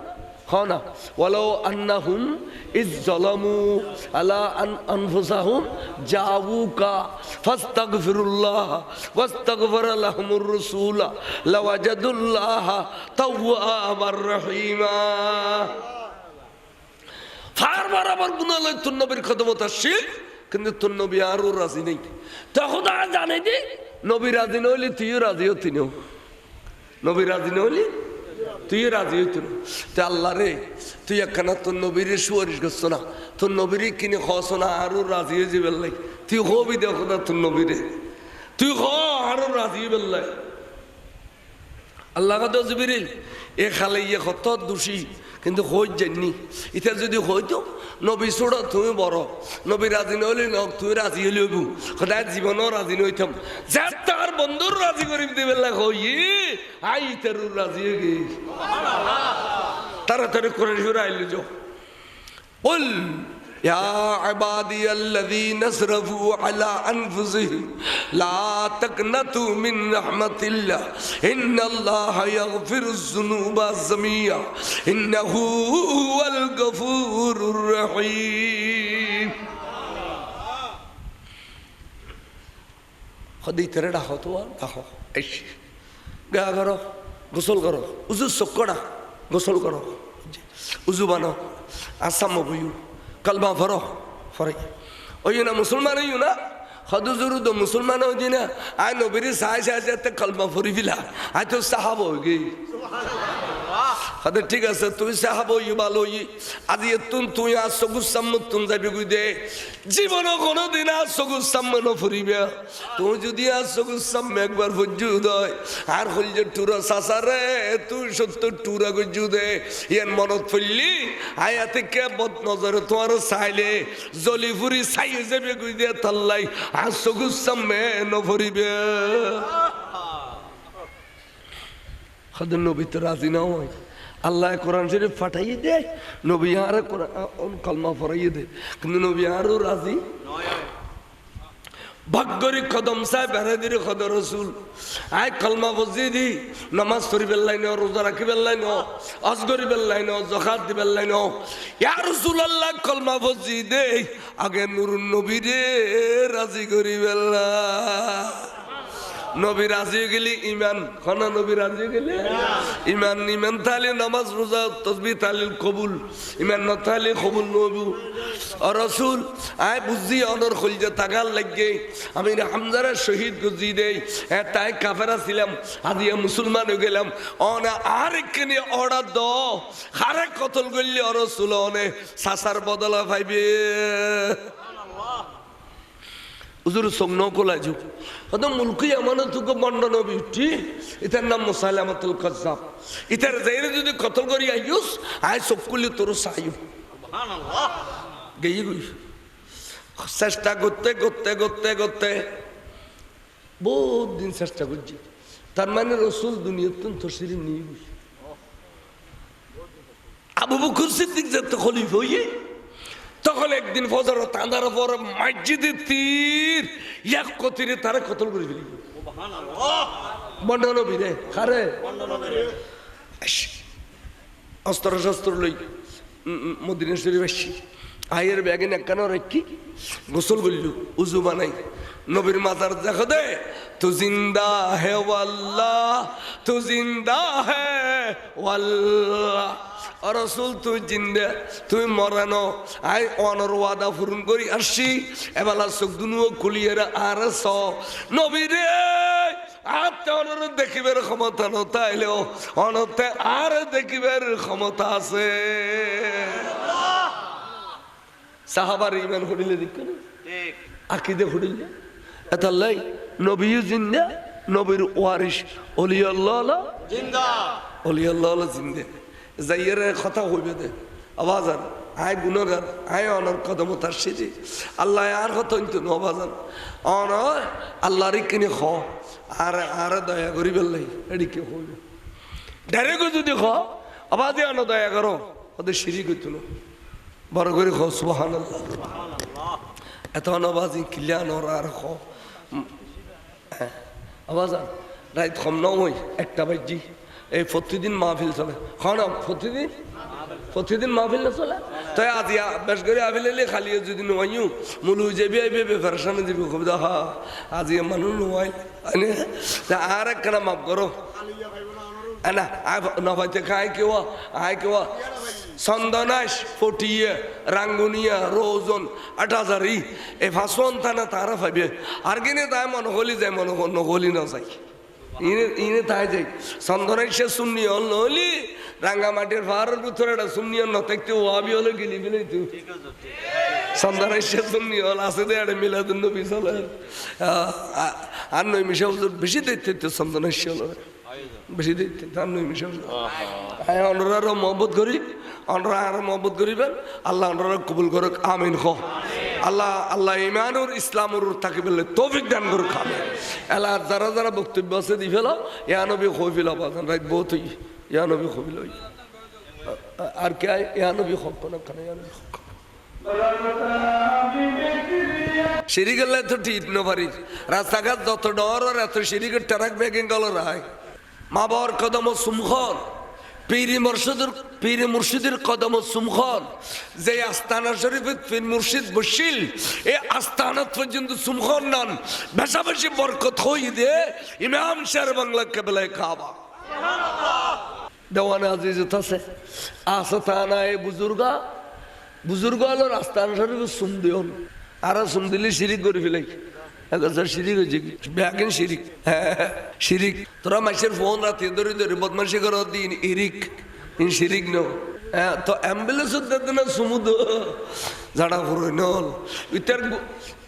হ্যাঁ না, ওয়ালাউ আন্নাহুম ইজ যালামু আলা আনফুসাহুম জাউকা ফাস্তাগফিরুল্লাহ ওয়াস্তাগফারা লাহুমুর রাসূল লাওয়াজাদুল্লাহ তাওয়াবার রহিমা। ফার বরাবর গুনাহ লই তোর নবীর খদমত আসছে, কিন্তু তোর নবী আরও রাজি নেই। তখন আর জানে যে নবী রাজি নইলে তুইও রাজি হতি না, নবী রাজি নইলে তুই রাজি হইত না। তো আল্লাহ রে তুই একখানা তোর নবীর সুয়ারিশ করছো না, তোর নবীর কিনে খস না আরো রাজি হয়ে যাবে লাই, তুই হবি দেখো না তোর নবীরে, তুই হ আরো রাজি হয়ে বেল্লাই। আল্লাহ কথা জিবরিল এ খালে ইয়ে কত দোষী কিন্তু হই যায়নি। এটা যদি হইতো নবী ছোট তুমি বড়, নবী রাজি নইলে তুই রাজি হইলে হইব, সদায় জীবনও রাজি নইতাম। যার তার বন্ধুর রাজি করি দেবে হই আই তার রাজি হয়ে গে তাড়াতাড়ি করে আইলে যাও। বল يا عبادي الذين اسرفوا على أنفسهم لا تقنطوا من رحمة الله إن الله يغفر الذنوب جميعا إنه هو الغفور الرحيم. خدي ترى ডাকো তো ডাকো এস গা করো গোসল করো উজু চক্কড়া গোসল করো উজু বানো আসাম বইউ কলমা ফরো ফরে ওই না মুসলমান হইও না হদুজুরু তো মুসলমান হইছি না আই নবীর সাই সাইতে কলমা ফরি ফিলা আই তো সাহাব হই গই ঠিক আছে তুই সাহাব হই ভালো হই আজি তুই আর সগুস সাম্মতুন যাবি গুই দে জীবন কোনোদিন আর সগুস সাম্মন ফুরিবে তুই যদি আর সগুস সাম্মে একবার ফুজু দয় আর হল যে টুরা সাসারে তুই 70 টুরা গুজু দে ইয়ান মনত ফেললি আয়াতে কে বদ নজরে তোমার চাইলে জলি ফুরি চাই যাবে গুই দে তাল্লাই আর সগুস সাম্মে ন ফুরিবে খাদের নবী তো রাজি না হয় আল্লাহ কোরআন শরীফ ফাটাইয়ে দেয় নবী আর কলমা পড়াইয়ে দেয় কিন্তু নবী আরও রাজি ভাগ্যরি কদম সাহেব বেড়াদির খদ রসুল আয় কলমা বজিয়ে দি নামাজ পড়ি বেল্লাই ন রোজা রাখি বেল্লাই ন অজ করি বেল্লাই ন জখাত দি বেল্লাই ন ইয়া রসুল আল্লাহ কলমা বজিয়ে দে আগে নুরুন নবী রে রাজি করি বেল্লা নবী রাজি গেলি ইমান খানা নবী রাজি গেলে ইমান ইমান তাহলে নামাজ রোজা তসবিহ তাহলিল কবুল ইমান ন তাহলে কবুল নবু রসুল আয় বুঝি অনর খলজে তাগাল লাগে আমি হামজারা শহীদ গুজি দেই তাই কাফেরা ছিলাম আজিয়া মুসলমান হয়ে গেলাম অনা আর একখানি অর্ডার দ হারে কতল করলি রসুল অনে সাসার বদলা পাইবে হুজুর সঙ্গ কোলা যুগ কত মুলকি আমানতুকে বন্ডন বিউটি ইতার নাম মুসাইলামাতুল কাজ্জাব ইতার যাইরে যদি কতল করি আইউস আই সবকুলি তোর সাইউ সুবহানাল্লাহ গেই গই চেষ্টা করতে করতে করতে করতে বহুত দিন চেষ্টা করছি তার মানে রসুল দুনিয়াতে তশরিফ নিয়ে গেছে আবু বকর সিদ্দিক যত খলিফা হইয়ে তখন একদিন ফজর তাঁদার পর মসজিদে তীর এক কতিরে তারা কতল করে ফেলি বন্ডন বিরে খারে অস্ত্র শস্ত্র লই মদিনা শরীফ আসছি আয়ের ব্যাগে একখান রেখি গোসল করল উজু বানাই নবীর মাথার দেখো দে তু জিন্দা হে ওয়াল্লাহ তু জিন্দা হে ওয়াল্লাহ রসুল তুই জিন্দা তুই মরানো আই অনর ওয়াদা পূরণ করি আসছি এবেলা চোখ দুনুও খুলিয়ে আর নবীরে আতে অনর দেখিবার ক্ষমতা নতাইলেও অনতে আর দেখিবার ক্ষমতা আছে সাহাবার ইমান হরিলে দেখ আকিদে হরিলে এতাল্লাই নবীও জিন্দা নবীর ওয়ারিস অলিয়াল্লাহ জিন্দা অলিয়াল্লাহ জিন্দা যাইয়ের কথা হইবে দে আবাজান আয় গুণগার আয় অনর কদম তার সেজি আল্লাহ আর কথা কিন্তু নবাজান অন আল্লাহর কিনে খ আর আর দয়া করি বেললাই এদিকে হইবে ডাইরেক্ট যদি খ আবাদে অন দয়া করো ওদের সিঁড়ি করতো না বড় করে খ সুবহানাল্লাহ এত অনবাজি কিলিয়ান ওর আর খ আবাজান রাত কম নয় একটা বাজি এই প্রতিদিন মাহফিল চলে খাওয়া প্রতিদিন মাহফিল না চলে তাই আজি বেশ করে আফিল এলে খালি যদি নোয়াইও মূল যাবি আইবে বেফারসানে যাবি কবিতা হা আজি মানুষ নোয়াই আর একখানা মাফ করো না নভাইতে খায় কেউ আয় কেউ চন্দনাশ ফটিয়ে রাঙ্গুনিয়া রোজন ৮০০০ এই ফাঁসন থানা তারা পাইবে আর কিনে তাই মনে হলি যায় মনে নহলি না যাই ইনে তাই যাই চন্দনাই সে শূন্য হল নহলি রাঙ্গামাটির পাহাড়ের ভিতরে একটা শূন্য নথাকতে ওয়াবি হলে গেলি ফেলে তুই চন্দনাই সে শূন্য হল আছে দে একটা মিলাদুন নবী চলে আর নই মিশা বেশি দেখতে চন্দনাই সে হল বেশি দেখতে তার নই মিশা অনরারও মহব্বত করি অনরা আর মহব্বত করিবেন আল্লাহ অনরা কবুল করুক আমিন খ আল্লাহ আল্লাহ ইমানুর ইসলামুর থাকি বললে তৌফিক দান করুক আমি এলা যারা যারা বক্তব্য আছে দি ফেল ইয়া নবী খবিল আবাদান রাত বহুত হই ইয়া নবী খবিল হই আর কে ইয়া নবী খক না কেন ইয়া নবী খক শিরিকের তো ঠিক নবারি রাস্তাঘাট যত ডর আর এত শিরিকের ট্রাক ব্যাগিং গেল রায় মা বাবার কদম সুমখন পীর মুর্শিদের কদম সুমখন যে আস্তানা শরীফে পীর মুর্শিদ বসিল এই আস্তানাত পর্যন্ত সুমখন নন বেশাবেশি বরকত হই দে ইমাম শের বাংলা কেবলায় কাবা দেওয়ানে আজিজ আছে আস্তানায় বুজুর্গ হলো আস্তানা শরীফে সুম দিও আর সুম দিলে শিরিক করে ফেলাই শিরিক হয়েছে ব্যাগিন শিরিক শিরিক তোরা মাসের ফোন রাতে ধরে ধরে বদমাসি করো দিন ইরিক ইন শিরিক নো তো অ্যাম্বুলেন্স দিতে না সমুদ্র ঝাড়া ফুরো নল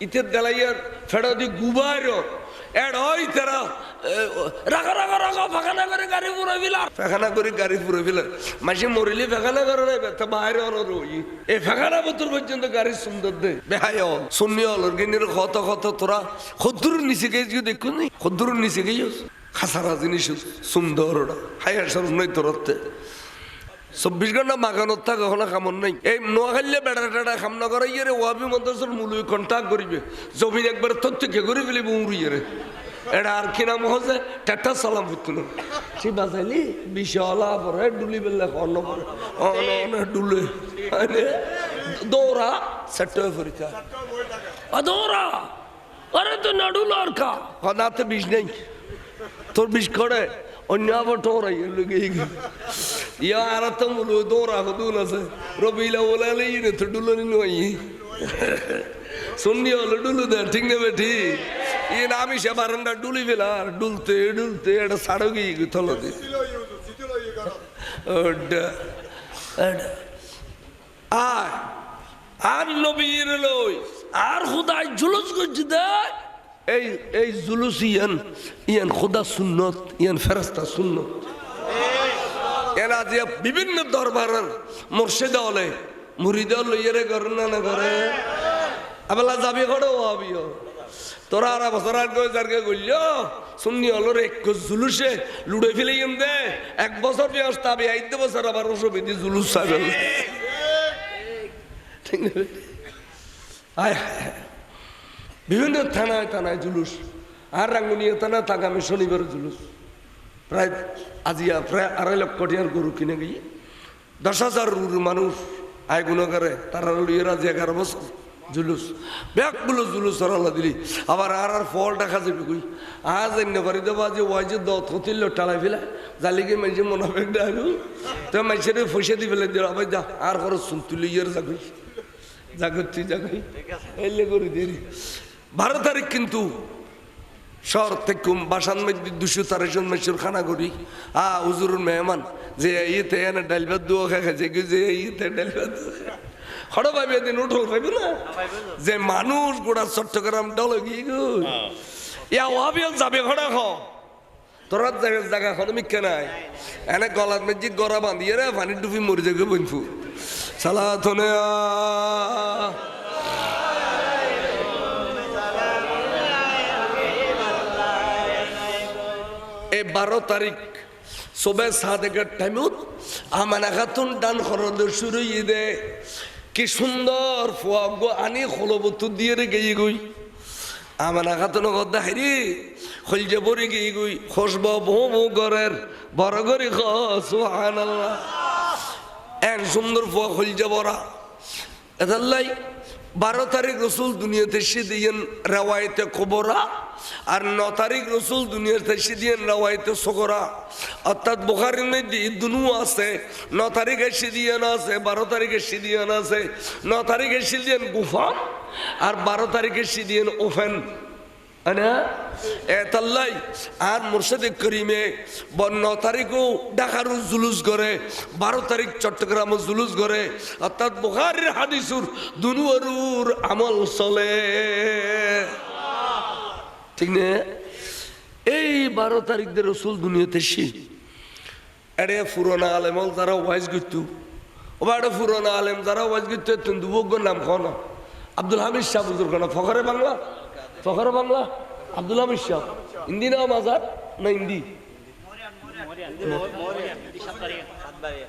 ইতের দেলাইয়ার ফেড়া দি গুবার এড ওই তারা রাখা রাখা রাখা ফাঁকানা করে গাড়ি পুরো ফেলার ফাঁকানা করে গাড়ি পুরো ফেলার মাসে মরিলে ফাঁকানা করে নাই তা বাইরে অনর ওই এই ফাঁকানা বোতল পর্যন্ত গাড়ি সুন্দর দে বেহাই হল শূন্য হল গিনের কত কত তোরা খদ্দুর নিচে গেছি দেখুন নি খদ্দুর নিচে গেছিস খাসারা জিনিস সুন্দর হাইয়া সরম নই তোরতে 24 ঘন্টা মাগানোর থাকা কখনো কামন নাই এই নোয়াখাইলে বেড়া টেড়া খাম না করে ইয়ে রে ওয়াবি মন্ত্রসর মূলই কন্ট্যাক্ট করিবে জমিন একবার তথ্যকে করে ফেলিব উড়িয়ে রে এটা আর কি নাম হচ্ছে টেটা সালাম ফুতুন সে বাজাইলি বিশালা পরে ডুলি বেললে অন্য পরে অন্য ডুলে দৌড়া সেট পরীক্ষা দৌড়া আরে তো না ডুল আর কা নাতে বিষ নেই তোর বিষ করে অন্য আবার টোরাই ইয়া আর তো মুলো দৌড়া দুল আছে রবিলা বলে ইয়ে তো ডুলো নই শুননি হলো ডুলু দে ঠিক নেবে ঠিক ইয়ে না আমি সে বারান্দা ডুলি ফেলা ডুলতে ডুলতে এটা সাড়ো গিয়ে থলো দি আর নবীর লই আর খুদাই জুলুস করছে দেয় এই জুলুস ইয়ান খুদা সুন্নত ইয়ান ফেরেশতা সুন্নত এরা যে বিভিন্ন দরবারের মুর্শিদ হলে মুরিদ লইয়ারে করে না করে আবেলা যাবি করে ও আবিও তোরা আর বছর আগে যারকে গইল শুননি হলো রে জুলুসে লুড়ে ফেলে দে 1 বছর ব্যবস্থা আবি 8 বছর আবার অসুবিধি জুলুস চাইবেন ঠিক না আয় বিভিন্ন থানায় থানায় জুলুস আর রাঙ্গুনিয়া থানা আগামী শনিবার জুলুস প্রায় আজিয়া প্রায় 2.5 লক্ষ টাকার গরু কিনে গিয়ে 10,000 মানুষ আয় গুণ করে তারা লইয়ের আজ 11 বছর জুলুস ব্যাগগুলো জুলুস আল্লাহ দিলি আবার আর ফল দেখা যাবে কই আজ এনে করে দেবো যে ওই যে দত হতিল টালাই ফেলা জালিকে মাইছে মনোবেগ ডালু তো মাইছে পয়সা দি ফেলে দিল আবার যা আর খরচ শুন তুলি ইয়ের যাগই জাগতি জাগই এলে করে দিলি 12 তারিখ কিন্তু শহর থেকে বাসান মধ্যে 200-300 জন মানুষের খানা করি হুজুরের মেহমান যে ইতে এনে ডাল ভাত দুয়া খাইছে যে ইতে ডাল ভাত হড় পাইবে দিন উঠল পাইবে না যে মানুষ গোটা চট্টগ্রাম ডল গিয়ে গো ইয়া ওয়াবিয়াল যাবে ঘোড়া খ তোরা জায়গা খন মিক্কা নাই এনে গলার মধ্যে গড়া বাঁধিয়ে রে পানি ডুবি মরে যাবে বনফু সালা থনে এই 12 তারিখ সবে 7 টাইমত আমানা খাতুন ডান খরদ শুরু দে কি সুন্দর ফুয়াগ আনি খলবত দিয়ে রে গিয়ে গই আমানা খাতুন গদা হাইরি খলজে বরি গিয়ে গই খসব বউ ঘরের বড় গরি খ সুবহানাল্লাহ এন সুন্দর ফুয়া খলজে বড়া এদাল্লাই 12 তারিখ রসুল দুনিয়াতে এসে দিয়েন রেওয়ায়তে কবরা আর 9 তারিখ রসুল দুনিয়াতে এসে দিয়েন রেওয়ায়তে সগরা অর্থাৎ বুখারীর মধ্যে দুনু আছে 9 তারিখ এসে দিয়েন আছে 12 তারিখ এসে দিয়েন আছে 9 তারিখ এসে দিয়েন গুফা আর 12 তারিখ এসে দিয়েন ওফেন আনা এতাল্লাই আর মুর্শিদে করিমে 9 তারিখও ঢাকার জুলুস করে 12 তারিখ চট্টগ্রাম জুলুস করে অর্থাৎ বুখারীর হাদিসুর দুনুয়ারুর আমল চলে ঠিক না এই 12 তারিখ দিয়ে রসুল দুনিয়াতে এসে এরে পুরোনা আলেম যারা ওয়াইজ করতো ওটা পুরোনা আলেম যারা ওয়াইজ করতো দুবগ্য নাম খাওয়া আব্দুল হামিদ শাহ বুজুর্গ না ফখরে বাংলা আব্দুল হামিদ শাহ হিন্দি না মাজার না হিন্দি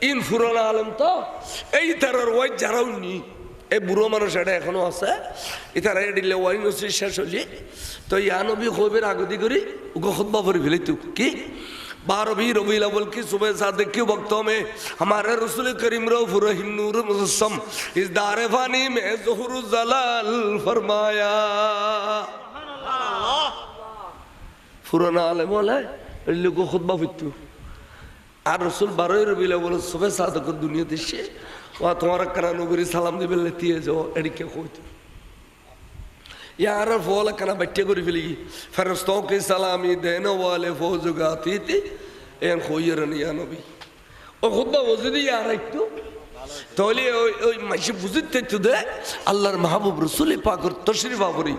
ইন ফুরানা আলম তো এই তারার ওয়াই যারাও নি এই বুড়ো মানুষ এটা এখনো আছে ইতারা এডিলে ওয়াই নসির শেষ হলি তো ইয়া নবী খোবের আগদি করি ওকে খুতবা পড়ে ফেলি তু কি 12 रबीउल अव्वल की सुबह सादिक के वक्तों में हमारे रसूल करीम रऊफ रहीम नूर मुजस्सम इस दार फानी में ज़ुहूर ज़लाल फरमाया पुराना आलेम वाला लोगों खुतबा फितू আর রসুল 12 রবিউল আউয়াল সুবহ সাদিক দুনিয়া দেশে ওয়া তোমার কানা নগরী সালাম দিবে লতিয়ে যাও এদিকে কইতো यार फौल कना बच्चे को रिफिली फरिश्तों की सलामी देने वाले फौज गाती थी एन खोयर निया नबी ओ खुदा वजदी यार একটু তাহলে ওই মাসি বুঝতে তুদে আল্লাহর মাহবুব রাসূল পাকের তশরিফ আবরি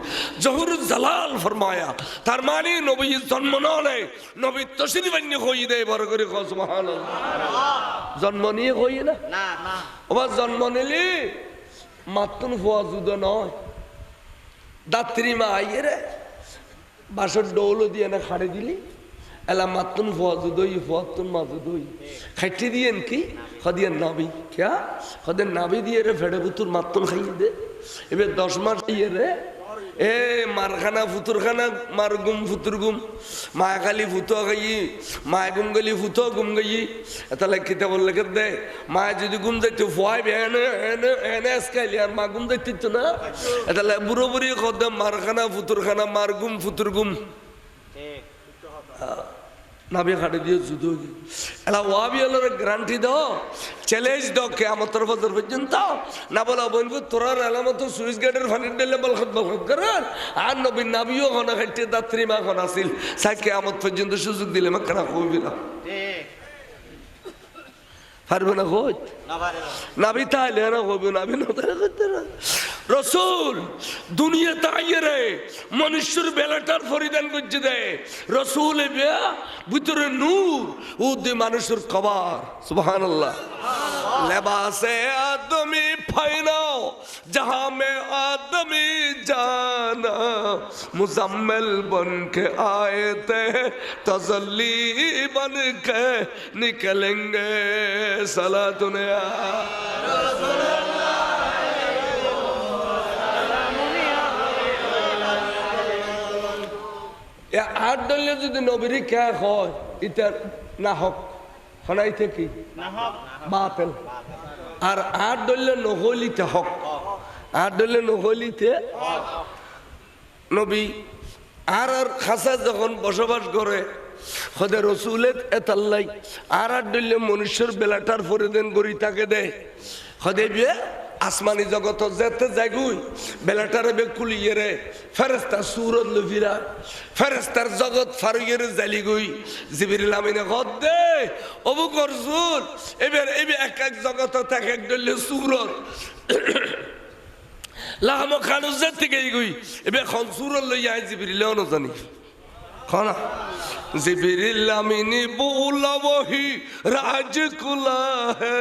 জহুরুল জালাল ফরমায়া তার মানে নবী জন্ম নয় নবী তশরিফ আনি কই দেয় বড় করে সুবহানাল্লাহ জন্ম নিয়ে কই না না না ওবা জন্ম নিলি মাতুন ফুয়াজুদ নয় দাত্রী মা আইয়ে রে বাসর ডৌল দিয়ে না খাড়ে দিলি এলা মাতুন ফুয়াজুদই ফুয়াতুন মাজুদই খাইতে দিয়েন কি খদিয়েন নাবি ক্যা খদের নাবি দিয়ে রে ফেড়ে বুতুর মাতুন খাইয়ে দে এবার 10 মাস দিয়ে রে এ মারখানা ফুতুরখানা মার গুম ফুতুর গুম মায়া খালি ফুতো গাই মায়া গুম গলি ফুতো গুম গাই তাহলে কিতাব লেখে দে মায়া যদি গুম যাইতো ফুয়াই এনে এনে এনে আজকাল আর মা গুম যাইতো না তাহলে বুড়ো বুড়ি খদ মারখানা ফুতুরখানা মার গুম ফুতুর গুম নাবি খাটে দিয়ে যুদ্ধ এলা ওয়াবি হলো গ্যারান্টি দাও চ্যালেঞ্জ দাও কিয়ামতের বদর পর্যন্ত না বলা বলবো তোরা আলামত সুইচ গেটের ফানির ডেলে বলখত করার আর নবী নাবিও হনা খাইতে দাত্রী মা হন আসিল সাই কিয়ামত পর্যন্ত সুযোগ দিলে মা কেনা কইবি না পারবে না কই নাবি তাইলে না কইবে নাবি না করতে না রসুল দুনিয়া তাইরে মনুষ্যর বেলাটার পরিধান করছে দেয় রসুল ভিতরে নূর ও দে মানুষের কবার সুবহানাল্লাহ লেবাসে আদমি ফাইনাও जहां में आदमी जाना मुजम्मिल बन के आए थे तसल्ली बन के निकलेंगे सला दुनिया आठ डले যদি নবীর কে হয় এটা না হক শোনাইতে কি না হক বাতিল আর আট ডলে নহলিতে হক আট ডলে নহলিতে নবী আর আর খাসা যখন বসবাস করে খোদা রসুলের এতাল্লাই আর আট ডলে মনুষ্যর বেলাটার পরিধান করি তাকে দেয় খোদে বিয়ে আসমানি জগত যেতে যাগুই বেলাটারে বেকুলিয়ে রে ফেরেস্তা সুরত লফিরা ফেরেস্তার জগৎ ফারুয়ের জালি গই জিবরিল আমিনে গদ দে অবু করজুল এবার এক এক জগত থাকে এক দলে সুরত লাহম খানু যেতে গই এবার খন সুরত লই আই জিবরিল ন জানি খানা জিবরিল আমিনি বুলা ওহি রাজ কুলা হে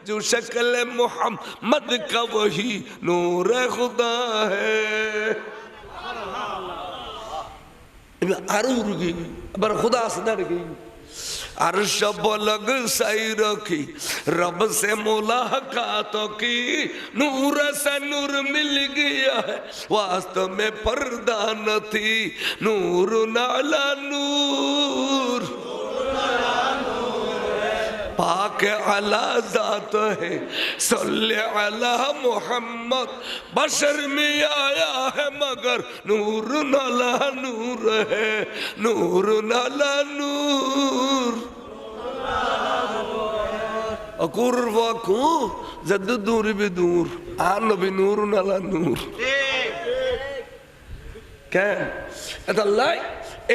जो शक्ल मोहम्मद का वही नूर खुदा है आरू रुकी पर खुदा सदर गई अर्श पलक सही रखी रब से मुलाकातों की नूर से नूर मिल गया है वास्तव में पर्दा न थी नूर नाला नूर पाक अला जात है सल्ले अला मोहम्मद बशर में आया है मगर नूर नाला नूर है नूर नाला नूर अकुर वाकू जद दूर भी दूर आन नबी नूर नाला नूर क्या अल्लाह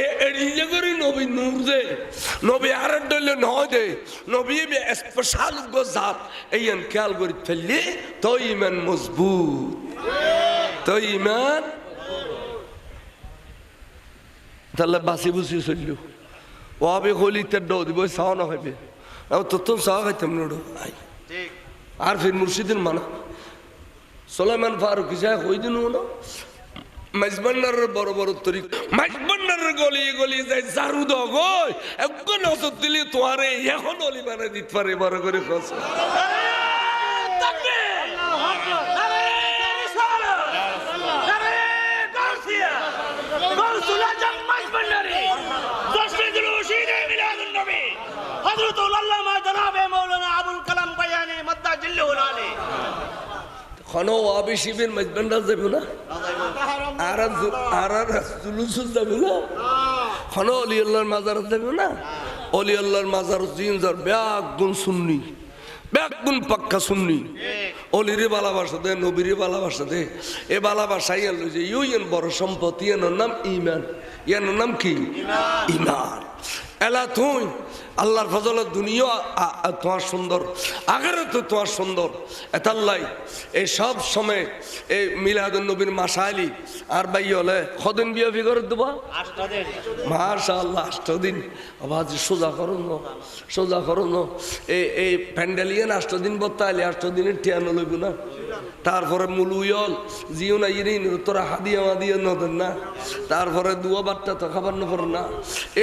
এড়িয়ে করে নবী নূর দে নবী আর ডলে নয় দে নবী বে স্পেশাল গোজাত এইন খেয়াল করে ফেললে তো ঈমান মজবুত তো ঈমান তাহলে বাসি বুসি চলল ও আবে হলিতে ডো দিব সাও না হবে তো তো সাও খাইতাম নড়ো ঠিক আর ফির মুর্শিদিন মানা সুলাইমান ফারুক সাহেব কই দিন না মাইজবান্ডার বড় বড় তরিক মাইজবান্ডার গলি গলি যায় জারু দাও গই একজন নজর দিলি তোয়ারে এখন অলি বানাই দিতে পারে বড় করে কস খনো আবি শিবির মাইজবান্ডার যাবে না আর জুলুস যাবে না খনো অলি আল্লাহর মাজার যাবে না অলি আল্লাহর মাজার জিনজার ব্যাগ গুণ সুন্নি ব্যাগ গুণ পাক্কা সুন্নি অলিরে ভালোবাসা দে নবীরে ভালোবাসা দে এ ভালোবাসা ইয়ান লই যে ইউন বড় সম্পত্তি ইয়ানোর নাম ঈমান ইয়ানোর নাম কি ঈমান এলা তুই আল্লাহর ফজলত দুনিয়া তোমার সুন্দর, আগেরও তো তোমার সুন্দর। এতাল্লাই এই সব সময় এই মিলাদুন নবীর মাসাইলি আর বাই হলে কদিন বিয়ে ফিগর দেবো? মাশাআল্লাহ 8 দিন। আবার সোজা করুন সোজা করুন এই প্যান্ডেলিয়ান 8 দিন বত্তাইলে 8 দিনের টিয়ানো লইব না। তারপরে মুলুয়ল জিও না ইরিন তোরা হাদিয়া মাদিয়া নদেন না, তারপরে দুয়া বার্তা তো খাবার নপর না।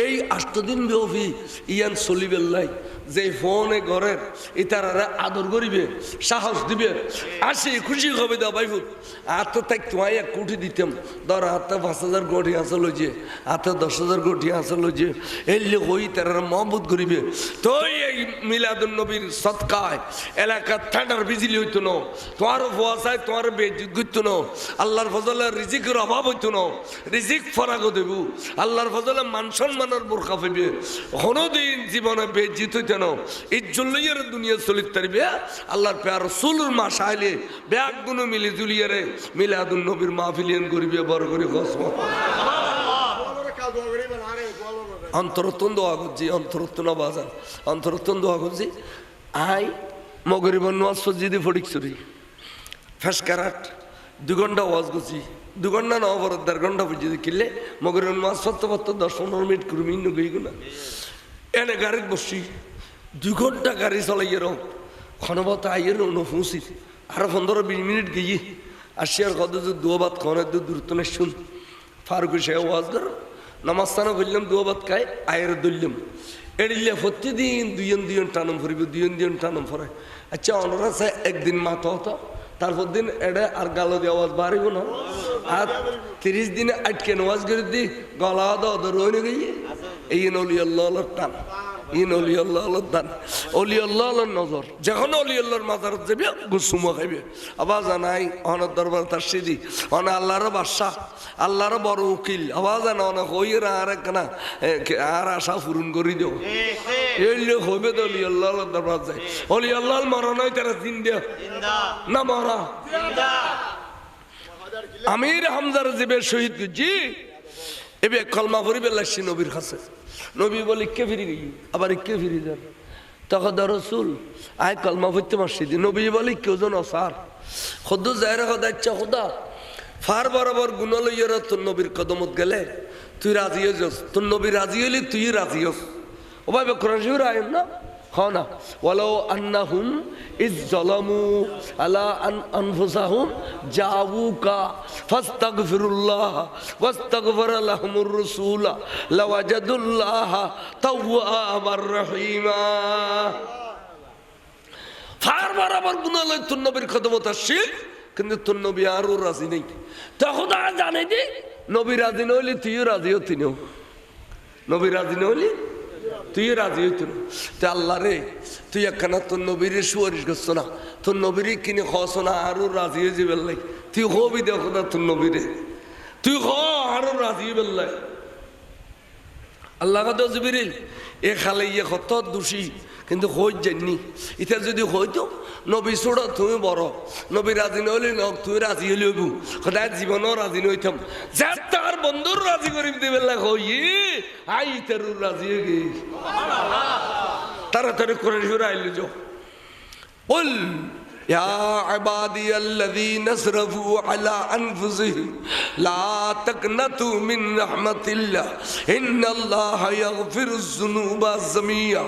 এই 8 দিন বিয়ফি ইয়ান চলিবেল্লাই যে ফোনে ঘরের ইতারা আদর করিবে, সাহস দিবে, আসি খুশি হবে দা বাইফুত আত তাই তোমায় 1 কোটি দিতাম, ধর হাতে 5,000 কোটি আসল হয়েছে, হাতে 10,000 কোটি আসল হয়েছে, এলে হই তারা মহব্বত করিবে। তো এই মিলাদুন নবীর সৎকায় এলাকার ঠান্ডার বিজলি হইতো না, তোমারও ফোয়াশায় তোমার বেজিত করতো না, আল্লাহর ফজলে রিজিকের অভাব হইতো না, রিজিক ফরাগ দেব, আল্লাহর ফজলে মান সম্মানের বোরখা পাইবে, কোনোদিন জীবনে বেজিত হইতো না, ইজ্জুল্লাইয়ের দুনিয়া চলিত তারিবে। আল্লাহর পেয়ার রসুলের মাস আইলে ব্যাগ গুলো মিলি জুলিয়ারে মিলাদুন নবীর মাহফিলিয়ান করিবে বড় করে কসম। অন্তরত্তন দোয়া করছি, অন্তরত্তন বাজার অন্তরত্তন দোয়া করছি। আই মগরিবন ওয়াজ সজ্জিদি ফটিক চুরি ফেসকারাট 2 ঘন্টা ওয়াজ করছি, 2 ঘন্টা না বড় 1.5 ঘন্টা বুঝিয়ে কিনলে মগরিবন ওয়াজ 10-15 মিনিট করবি গইগুনা এনে গাড়িত বসছি 2 ঘন্টা গাড়ি চলাই এর ক্ষণবত আইয়ের অনুফুসি আরো 15-20 মিনিট গিয়ে আসি আর কত দুয়া ভাত খাওয়ানোর দূরত্ব নেই শুন ফারুক সে ওয়াজ কর নামাজস্থানে করলাম দুয়া ভাত খাই আয়ের দললাম এড়িলে প্রতিদিন 2 টানম ফুরিব 2 টানম ফরে। আচ্ছা অনরা একদিন মাথা হতো, তারপর দিন এডে আর গালো দিয়ে আওয়াজ বাড়িব না, আর 30 দিনে আটকে নামাজ করে দি গলা দর রয়ে গিয়ে এই নলি আল্লাহর টান, ইন অলি আল্লাহর দান, অলি আল্লাহর নজর। যখন অলি আল্লাহর মাজারত যাবে গুসুমা খাইবে। আবার জানাই অনার দরবার তার সিদি অনা আল্লাহর বাদশাহ, আল্লাহর বড় উকিল। আবার জানা অনেক হইয়ের আর একখানা আর আশা পূরণ করে দেও এই লোক হইবে তো অলি আল্লাহর দরবার যায়। অলি আল্লাহর মরণ হয় তারা জিন্দা না মরা। আমির হামজার জীবে শহীদ জি এবে কলমা পড়িবে লাগছি নবীর কাছে। নবী বলে কে ফিরে গই, আবার কে ফিরে যান, তখন রসুল আয় কলমা পড়তে মাসিদি। নবী বলে কেউ জন অসার খোদ যায়রা খোদা ইচ্ছা খোদা ফার বরাবর গুণ লইয়ার তোর নবীর কদমত গেলে তুই রাজি হইস, তোর নবী রাজি হইলি তুই রাজি হস। ও ভাই কোরআন শরীফের আয়াত না হ্যাঁ না, ওয়ালাউ আন্নাহুম ইজ যালামু আলা আনফুসাহুম জাউকা ফাস্তাগফিরুল্লাহ ওয়াস্তাগফারা লাহুমুর রাসূল লাওয়াজাদুল্লাহ তাওয়াবার রহিমা। ফার বরাবর গুনাহ লই তোর নবীর খদমত আসছে, কিন্তু তোর নবী আরও রাজি নেই। তখন আর জানে যে নবী রাজি নইলে তুইও রাজি হতি না, নবী রাজি নইলে তুই রাজি হইত না। তো আল্লাহ রে তুই একখানা তোর নবীর সুয়ারিশ করছো না, তোর নবীর কিনে খস না আরো রাজি হয়ে যাবে লাই, তুই হবি দেখো না তোর নবীরে, তুই হ আরো রাজি হয়ে বেল্লাই। আল্লাহ কথা জিবরিল এ খালে ইয়ে কত দোষী কিন্তু হই যায়নি। এটা যদি হইতো নবী ছোট তুমি বড়, নবী রাজি নইলে নক তুই রাজি হইলে হইব, সদায় জীবনও রাজি নইতাম। যার তার বন্ধুর রাজি করিম দেবে হই আই তার রাজি হয়ে গে তাড়াতাড়ি করে আইলে যাও। বল يا عبادي الذين اسرفوا على أنفسهم لا تقنطوا من رحمة الله إن الله يغفر الذنوب جميعا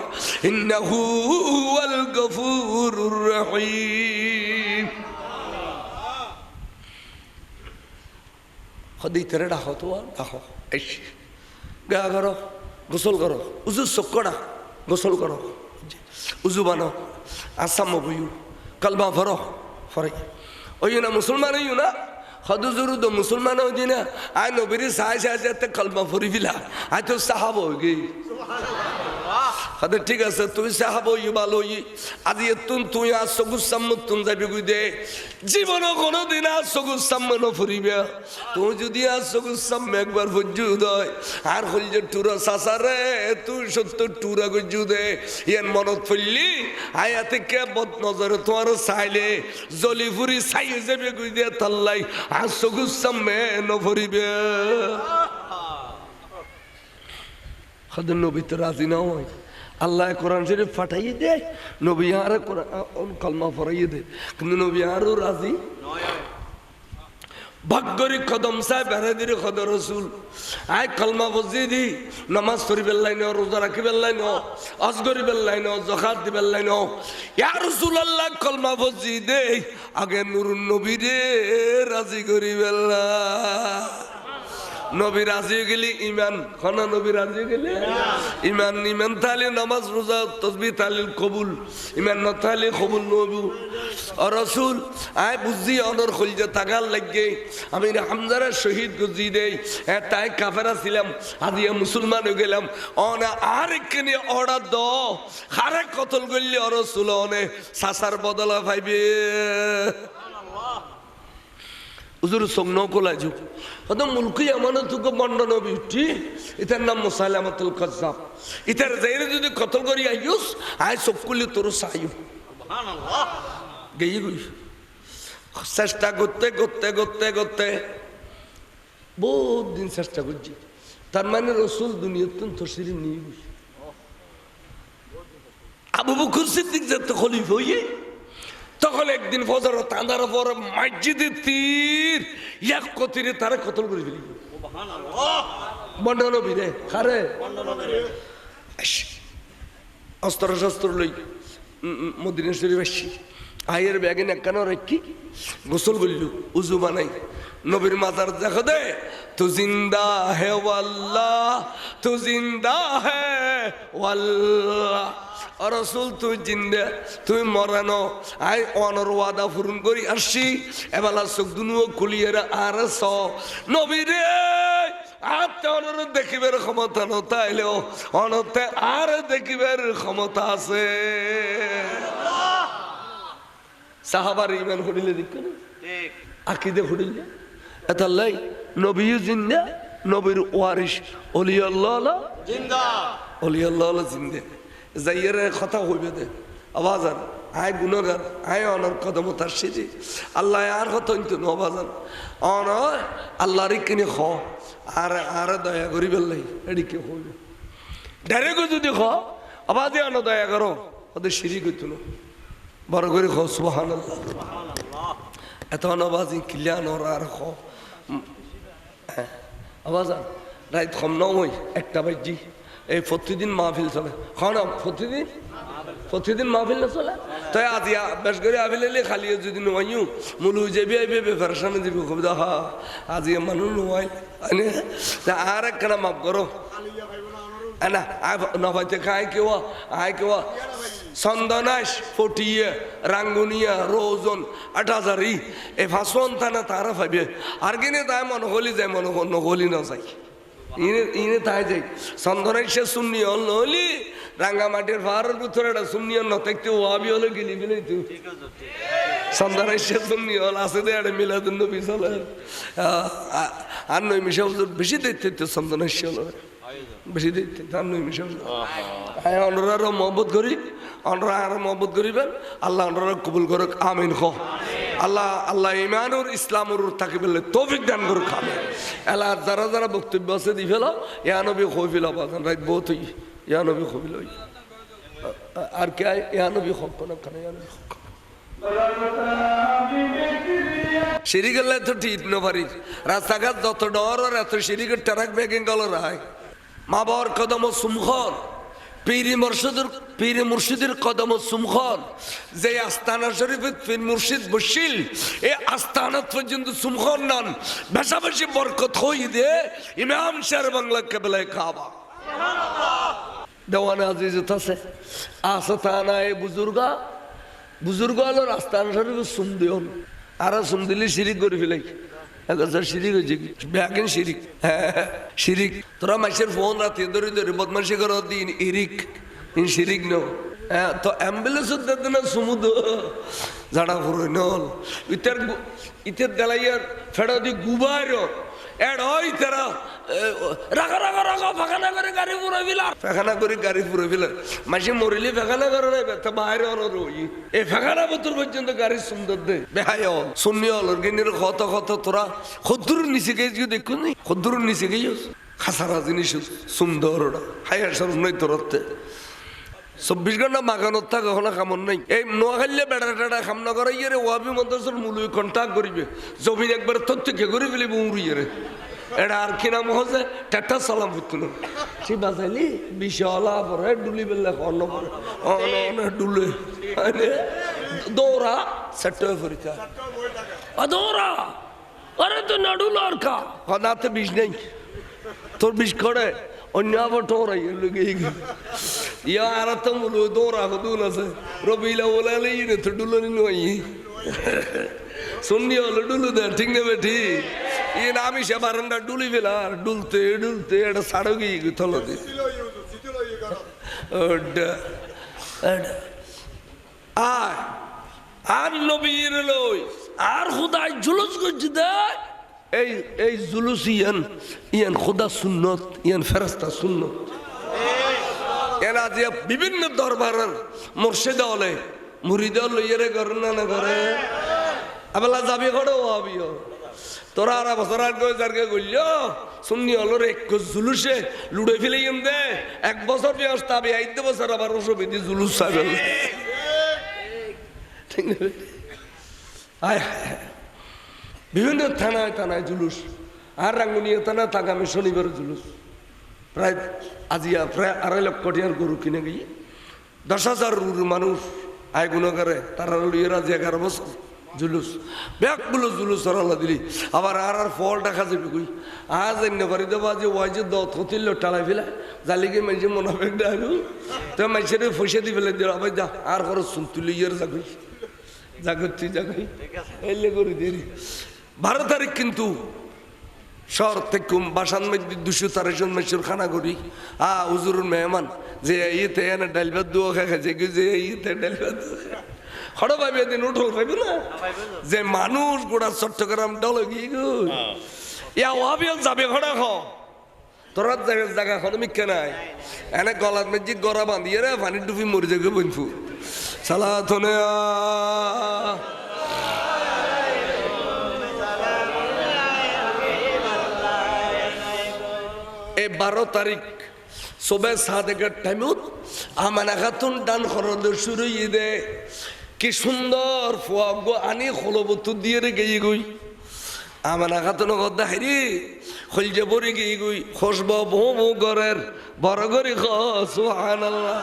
إنه هو الغفور الرحيم. خدي ترى ডাকো তো ডাকো এস গা করো গোসল করো উজু চক্কড়া গোসল করো উজু বানো আসাম বইউ কলমা ফরো ফরে ওই না মুসলমান হইও না হদুজুরু তো মুসলমান হইছি না আয় নবীর সাই সাইতে কলমা ফরি ফিলা আয় তো সাহাব হয়ে গই ঠিক আছে তুই সাহাব হই ভালো হই আজি তুই আর সগুস সাম্মুন যাবি গুই দে জীবন কোনোদিন আর সগুস সাম্মন ফুরিবে তুই যদি আর সগুস সাম্মে একবার ভজ্জু দয় আর হল যে টুরা সাসারে তুই 70 টুরা গজ্জু দে ইয়ান মনত ফেললি আয়াতে কে বদ নজরে তোমার চাইলে জলি ফুরি চাই যাবে গুই দে তাল্লাই আর সগুস সাম্মে ন ফুরিবে। খাদের নবী তো রাজি না হয় আল্লাহ কোরআন শরীফ ফাটাইয়ে দেয় নবী আর কলমা পড়াইয়ে দেয় কিন্তু নবী আরও রাজি ভাগ্যরি কদম সাহেব বেড়াদির খদ রসুল আয় কলমা বজিয়ে দি নামাজ পড়ি বেল্লাই ন রোজা রাখি বেল্লাই ন হজ করি বেল্লাই ন জকাত দি বেল্লাই ন ইয়া রাসূলুল্লাহ কলমা বজিয়ে দে আগে নুরুন নবী রে রাজি করি বেল্লা নবী রাজি গেলি ইমান খানা নবী রাজি গেলে ইমান ইমান তাহলে নামাজ রোজা তসবিহ তাহলিল কবুল ইমান না তাহলে কবুল নবু আর রাসূল আয় বুঝি অনর খলজে তাগাল লাগে আমি হামজার শহীদ গুজি দেই তাই কাফেরা ছিলাম আজিয়া মুসলমান হয়ে গেলাম অনা আর একখানে অর্ডার দ হারে কতল করলি আর রাসূল অনে সাসার বদলা পাইবে হুজুর সঙ্গ কোলা যুগ হয়তো মুলকি আমানত বন্ড নবী উঠি ইতার নাম মুসাইলামাতুল কাজ্জাব ইতার যাইরে যদি কতল করি আইয়ুস আই সবকুলি তোর সাইয়ু সুবহানাল্লাহ গেই গই চেষ্টা করতে করতে করতে করতে বহুত দিন চেষ্টা করছি তার মানে রাসূল দুনিয়াতে তশরিফ নিয়ে গেছে আবু বকর সিদ্দিক যত খলিফা হইয়ে তখন একদিন ফজর তাঁদার পর মসজিদে তীর এক কতিরে তারা কতল করে ফেলি বন্ড নবী রে খারে অস্ত্র শস্ত্র লই মদিনা শরীফ আসছি আয়ের ব্যাগে একখানা রেখি গোসল করল উজু বানাই নবীর মাথার দেখো দে তু জিন্দা হে ওয়াল্লাহ তু জিন্দা হে ওয়াল্লাহ রাসূল তুই জিন্দা তুই মরানো আই অনর ওয়াদা পূরণ করি আসছি এবেলা চোখ দুনুও খুলিয়ে আর নবী রে আতে অনর দেখিবার ক্ষমতা নতাইলেও অনতে আর দেখিবার ক্ষমতা আছে সাহাবার ইমান হরিলে দেখ আকিদে হরিলে এতাল্লাই নবীও জিন্দা নবীর ওয়ারিস ওলিয়াল্লাহ জিন্দা ওলিয়াল্লাহ জিন্দা যাইয়ের কথা হইবে দে আওয়াজান আয় গুণগার আয় অনর কদম তার সেজি আল্লাহ আর কথা কিন্তু নবাজান অন আল্লাহর কিনে খ আর আর দয়া করি বেলাই এদিকে হইবে ডাইরেক্ট যদি খ আবাদে অন দয়া করো ওদের সিঁড়ি করতো না বড় করে খ সুবহানাল্লাহ এত অনবাজি কিলিয়ান ওর আর খ আওয়াজান রাত কম নয় একটা বাজি এই প্রতিদিন মাহফিল চলে খাওয়া প্রতিদিন মাহফিল না চলে তাই আজি বেশ করে আফিল এলে খালি যদি নোয়াইও মূল যাবি আইবে বেফারসানে যাবি কবিতা হা আজি মানুষ নোয়াই আর একখানা মাফ করো না নভাইতে খায় কেউ আয় কেউ চন্দনাশ ফটিয়ে রাঙ্গুনিয়া রোজন 8000 এ ফাঁসন থানা তারা পাইবে আর কিনে তাই মনে হলি যায় মনে নহলি না যাই ইনে তাই যাই চন্দনাই সে শুননি হল নহলি রাঙ্গামাটির পাহাড়ের ভিতরে একটা শুননি হল নথাকতে ওয়াবি হলে গেলি ফেলে তুই চন্দনাই সে শুননি হল আছে দে একটা মিলাদুন নবী চলে আর নই মিশা বেশি দেখতে চন্দনাই সে হল বেশি দেখতে তার নই মিশা অনরারও মহব্বত করি অনরা আর মহব্বত করিবেন আল্লাহ অনরা কবুল করুক আমিন খ আল্লাহ আল্লাহ ইমানুর ইসলামুর থাকি বললে তৌফিক দান করুক আমিন এলা যারা যারা বক্তব্য আছে দি ফেল ইয়া নবী খবিল আবাদান রাত বহুত হই ইয়া নবী খবিল হই আর কে ইয়া নবী খক কোন কানে ইয়া নবী খক শিরিকের তো ঠিক নবারি রাস্তাঘাট যত ডর আর এত শিরিকের ট্রাক ব্যাগিং গেল রায় মা বাবার কদম সুমখন পীর মুর্শিদের কদম সুমখন যে আস্তানা শরীফে পীর মুর্শিদ বসিল এই আস্তানাত পর্যন্ত সুমখন নন বেশাবেশি বরকত হই দে ইমাম শের বাংলা কেবলায় কাবা দেওয়ানে আজিজ আছে আস্তানায় বুজুর্গ হলো আস্তানা শরীফে সুম দিও আর সুম দিলে শিরিক করে ফেলাই শিরিক হয়েছে ব্যাগিন শিরিক হ্যাঁ শিরিক তোরা মাসের ফোন রাতে ধরে ধরে বদমাসি করো দিন ইরিক ইন শিরিক নো হ্যাঁ তো অ্যাম্বুলেন্স দিতে না সমুদ্র ঝাড়া ফুরো নল ইতের দেলাইয়ার ফেড়া দি গুবার এড ওই তারা রাখা রাখা রাখা ফাঁকানা করে গাড়ি পুরো ফেলার ফাঁকানা করে গাড়ি পুরো ফেলার মাসে মরিলে ফাঁকানা করে নাই তা বাইরে অনর ওই এই ফাঁকানা বোতল পর্যন্ত গাড়ি সুন্দর দে বেহাই শুননি অলর গিনের কত কত তোরা খদ্দুর নিচে গেছি দেখুন নি খদ্দুর নিচে গেছিস খাসারা জিনিস সুন্দর হাইয়া সরম নাই তোরতে 24 ঘন্টা মাগানোর থাকা কখনো কামন নাই এই নোয়াখাইলে বেড়া টেড়া খাম না করে ইয়ে রে ওয়াবি মন্ত্রসর মূলই কন্ট্যাক্ট করিবে জমিন একবার তথ্যকে করে ফেলিব উড়িয়ে রে এটা আর কি নাম হচ্ছে টেটা সালাম ফুটল সে বাজাইলি বিশালা পরে ডুলি বেললে অন্য পরে অন্য ডুলে দৌড়া সেট পরীক্ষা দৌড়া আরে তো না ডুল আর কা নাতে বিষ নেই তোর বিষ করে অন্য আবার টোরাই ইয়া আর তো মূল দৌড়া দুল আছে রবিলা বলে ইয়ে তো ডুলো নই শুননি হলো ডুলু দে ঠিক নেবে ঠিক ইয়ে আমি সে বারান্দা ডুলি ফেলা ডুলতে ডুলতে এটা সাড়ো গিয়ে থলো দি আর নবীর লই আর খুদাই জুলুস করছে দেখ এই জুলুস ইয়ান খুদা সুন্নত ইয়ান ফেরেশতা সুন্নত এরা যে বিভিন্ন দরবারের মুর্শিদ হলে মুরিদ লইয়ারে করে না করে আবেলা যাবি করে ও আবিও তোরা আর বছর আগে যারকে গইল শুননি হলো রে জুলুসে লুড়ে ফেলে দে 1 বছর ব্যবস্থা আবি 8 বছর আবার অসুবিধি জুলুস চাইবেন ঠিক না বিভিন্ন থানায় থানায় জুলুস আর রাঙ্গুনিয়া থানা আগামী শনিবার জুলুস প্রায় আজিয়া প্রায় 2.5 লক্ষ টাকার গরু কিনে গিয়ে 10,000 মানুষ আয় গুণ করে তারা লইয়ের আজ 11 বছর জুলুস ব্যাগগুলো জুলুস আল্লাহ দিলি আবার আর ফল দেখা যাবে কই আজ এনে করে দেবো যে ওই যে দত হতিল টালাই ফেলা জালিকে মাইছে মোনাফেক ডালু তো মাইসের পয়সা দি ফেলে দিল আবার যা আর খরচ শুন তুলি ইয়ের যাগই জাগতি জাগাই এলে করে দেরি 12 তারিখ কিন্তু শহর থেকে বাসান মধ্যে 200-300 জন মানুষের খানা করি হুজুরের মেহমান যে ইতে এনে ডাল ভাত দুয়া খাইছে যে ইতে ডাল ভাত খড় পাইবে দিন উঠল পাইবে না যে মানুষ গোটা চট্টগ্রাম ডল গিয়ে গো ইয়া ওয়াবিয়াল যাবে খড়া খ তোরা জায়গা খন মিক্কা নাই এনে গলার মধ্যে গড়া বাঁধিয়ে রে পানি ডুবি মরে যাবে বনফু সালা থনে এই 12 তারিখ সবে 7 টাইমত আমানা খাতুন ডান খরদ শুরু দে কি সুন্দর ফুয়াগ আনি খলবত দিয়ে রে গিয়ে গই আমানা খাতুন গদা হাইরি খলজে বরি গিয়ে গই খসব বউ ঘরের বড় গরি খ সুবহানাল্লাহ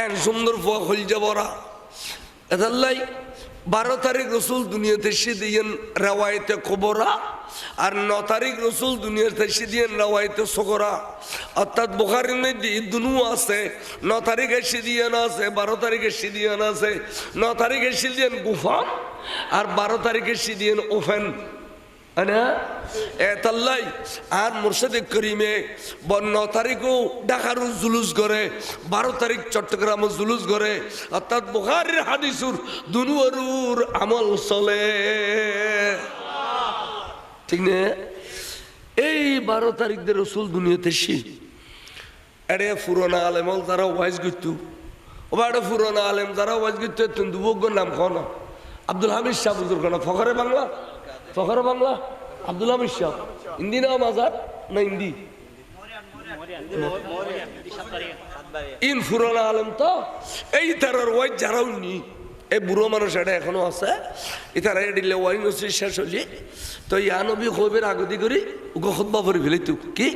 এন সুন্দর ফুয়া খলজে বড়া এদাল্লাই 12 তারিখ রসুল দুনিয়াতে এসে দিয়েন রেওয়ায়তে কবরা আর 9 তারিখ রসুল দুনিয়াতে এসে দিয়েন রেওয়ায়তে সগরা অর্থাৎ বুখারীর মধ্যে দুনু আছে 9 তারিখ এসে দিয়েন আছে 12 তারিখ এসে দিয়েন আছে 9 তারিখ এসে দিয়েন গুফা আর 12 তারিখ এসে দিয়েন ওফেন আনা এতাল্লাই আর মুর্শিদে করিমে 9 তারিখও ঢাকার জুলুস করে 12 তারিখ চট্টগ্রাম জুলুস করে অর্থাৎ বুখারীর হাদিসুর দুনুয়ারুর আমল চলে ঠিক না এই 12 তারিখ দিয়ে রসুল দুনিয়াতে এসে এরে পুরোনা আলেম যারা ওয়াইজ করতো ওটা পুরোনা আলেম যারা ওয়াইজ করতো দুবগ্য নাম খাওয়া আব্দুল হামিদ শাহ হুজুর খানা ফখরে বাংলা আব্দুল হামিদ শাহ হিন্দি না মাজার না হিন্দি ইন ফুরানা আলম তো এই তারার ওয়াই যারাও নি এই বুড়ো মানুষ এটা এখনো আছে ইতারা এডিলে ওয়াই নসির শেষ হলি তো ইয়া নবী খোবের আগদি করি ওকে খুতবা পড়ে ফেলি তু কি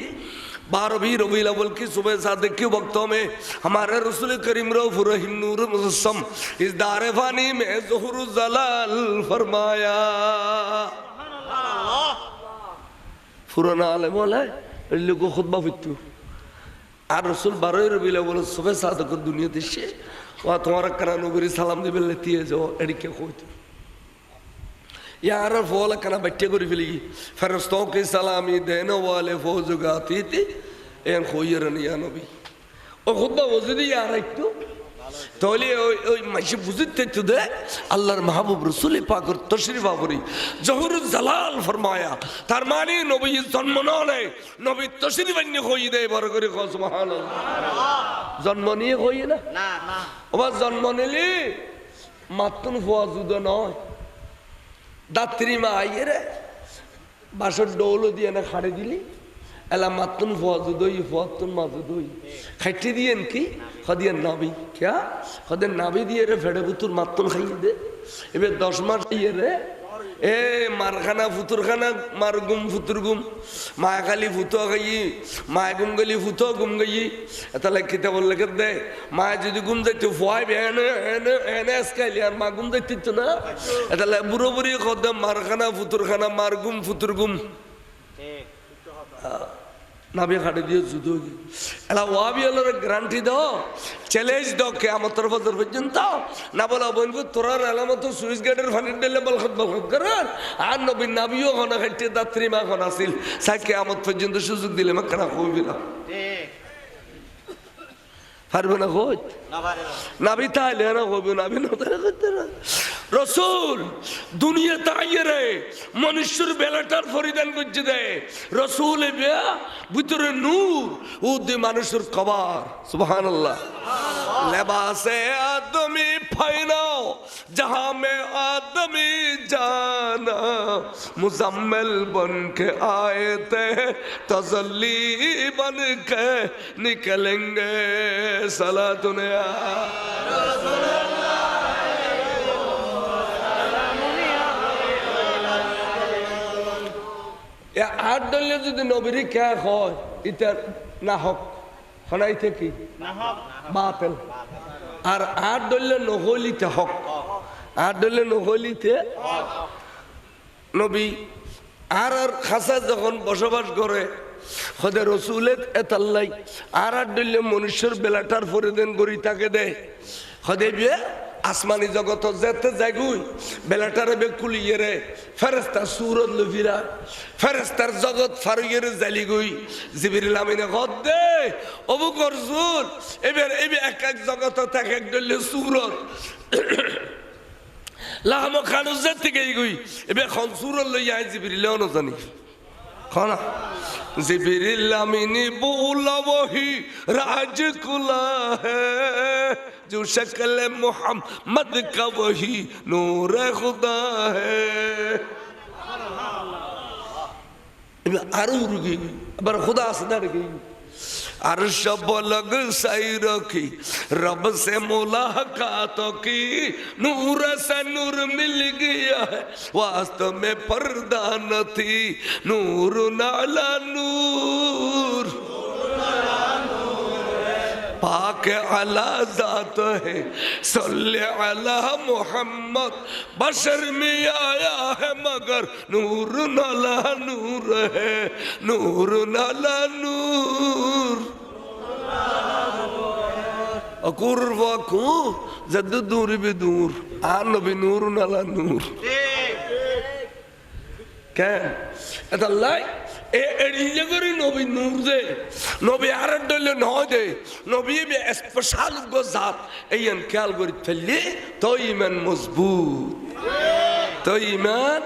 12 रबीउल अव्वल की सुबह सादिक के वक्तों में हमारे रसूल करीम रऊफ रहीम नूर मुजस्सम इस दार फानी में ज़ुहूर ज़लाल फरमाया पुराना आलम वाला लोगों को खुतबा फितू আর রসুল 12 রবিউল আউয়াল সুবহ সাদিক দুনিয়া দেশে ওয়া তোমার কানা নগরী সালাম দিবে লতিয়ে যাও এদিকে কইতো यार फौल कना बच्चे को रिफिली फरिश्तों की सलामी देने वाले फौज गाती थी एन खोयर निया नबी ओ खुदा वजदी यार একটু তাহলে ওই মাসে বুঝতে তুদে আল্লাহর মাহবুব রাসূল পাকের তশরিফ আবরি জহুরুল জালাল ফরমায়া তার মানে নবী জন্ম নয় নবী তশরিফ আনি কই দেয় বড় করে সুবহানাল্লাহ জন্ম নিয়ে কই না না না ওবা জন্ম নিলি মাতুন ফওয়াজুদ নয় দাত্রী মা আইয়ে রে বাসর ডৌল দিয়ে না খাড়ে দিলি এলা মাতুন ফুয়াজুদই ফুয়াতুন মাজুদই খাইতে দিয়েন কি খদিয়েন নাবি ক্যা খদের নাবি দিয়ে রে ফেড়ে বুতুর মাতুন খাইয়ে দে এবার 10 মাস দিয়ে রে এ মারখানা ফুতুরখানা মার গুম ফুতুর গুম মায়া খালি ফুতো গাই মায়া গুম গলি ফুতো গুম গাই তাহলে কিতাব লেখে দে মায়া যদি গুম যাইতো ফুয়াই এনে এনে এনে আজকাল আর মা গুম যাইতো না তাহলে বুড়ো বুড়ি খদ মারখানা ফুতুরখানা মার গুম ফুতুর গুম নাবি খাটে দিয়ে যুদ্ধ এলা ওয়াবি হলো গ্যারান্টি দাও চ্যালেঞ্জ দাও কিয়ামতের বদর পর্যন্ত না বলা বলবো তোরা আলামত সুইচ গেটের ফানির ডেলে বলখত করার আর নবী নাবিও হনা খাইতে দাত্রী মা হন আসিল সাই কিয়ামত পর্যন্ত সুযোগ দিলে মা কেনা কইবি না পারবে না কই নাবি তাইলে না কইবে নাবি না করতে না রসুল দুনিয়া তাইরে মনুষ্যর বেলাটার পরিধান করছে দেয় রসুল ভিতরে নূর ও দে মানুষের কবার সুবহানাল্লাহ লেবাসে আদমি ফাইনাও जहां में आदमी जाना मुजम्मिल बन के आए थे तसल्ली बन के निकलेंगे सला दुनिया आठ डले যদি নবীর কে হয় এটা না হক শোনাইতে কি না হক বাতিল আর আট ডলে নহলিতে হক আট ডলে নহলিতে নবী আর আর খাসা যখন বসবাস করে খোদা রসুলের এতাল্লাই আর আট ডলে মনুষ্যর বেলাটার পরিধান করি তাকে দেয় খোদে বিয়ে আসমানি জগত যেতে যাগুই বেলাটারে বেকুলিয়ে রে ফেরেস্তা সুরত লফিরা ফেরেস্তার জগৎ ফারুয়ের জালি গই জিবরিল আমিনে গদ দে অবু করজুল এবার এক এক জগত থাকে এক দলে সুরত লাহম খানু যেতে গই এবার খন সুরত লই আই জিবরিল ন জানি খানা জিবরিল আমিনি বুলা ওহি রাজ কুলা হে जो शक्ल मोहम्मद का वही नूर खुदा है आरू रुकी अबर खुदा सदा रखी अर्श पलक सही रखी रब से मुलाकातों की नूर से नूर मिल गया है वास्तव में पर्दा न थी नूर नाला नूर पाक अला जात है सल्ले अला मोहम्मद बशर में आया है मगर नूर नाला नूर है नूर नाला नूर अकुर वाकू जद दूर भी दूर आन भी नूर नाला नूर क्या अल्लाह এড়িয়ে করে নবী নূর দে নবী আর ডলে নয় দে নবী বে স্পেশাল গোজাত এইন খেয়াল করে ফেললে তো ঈমান মজবুত তো ঈমান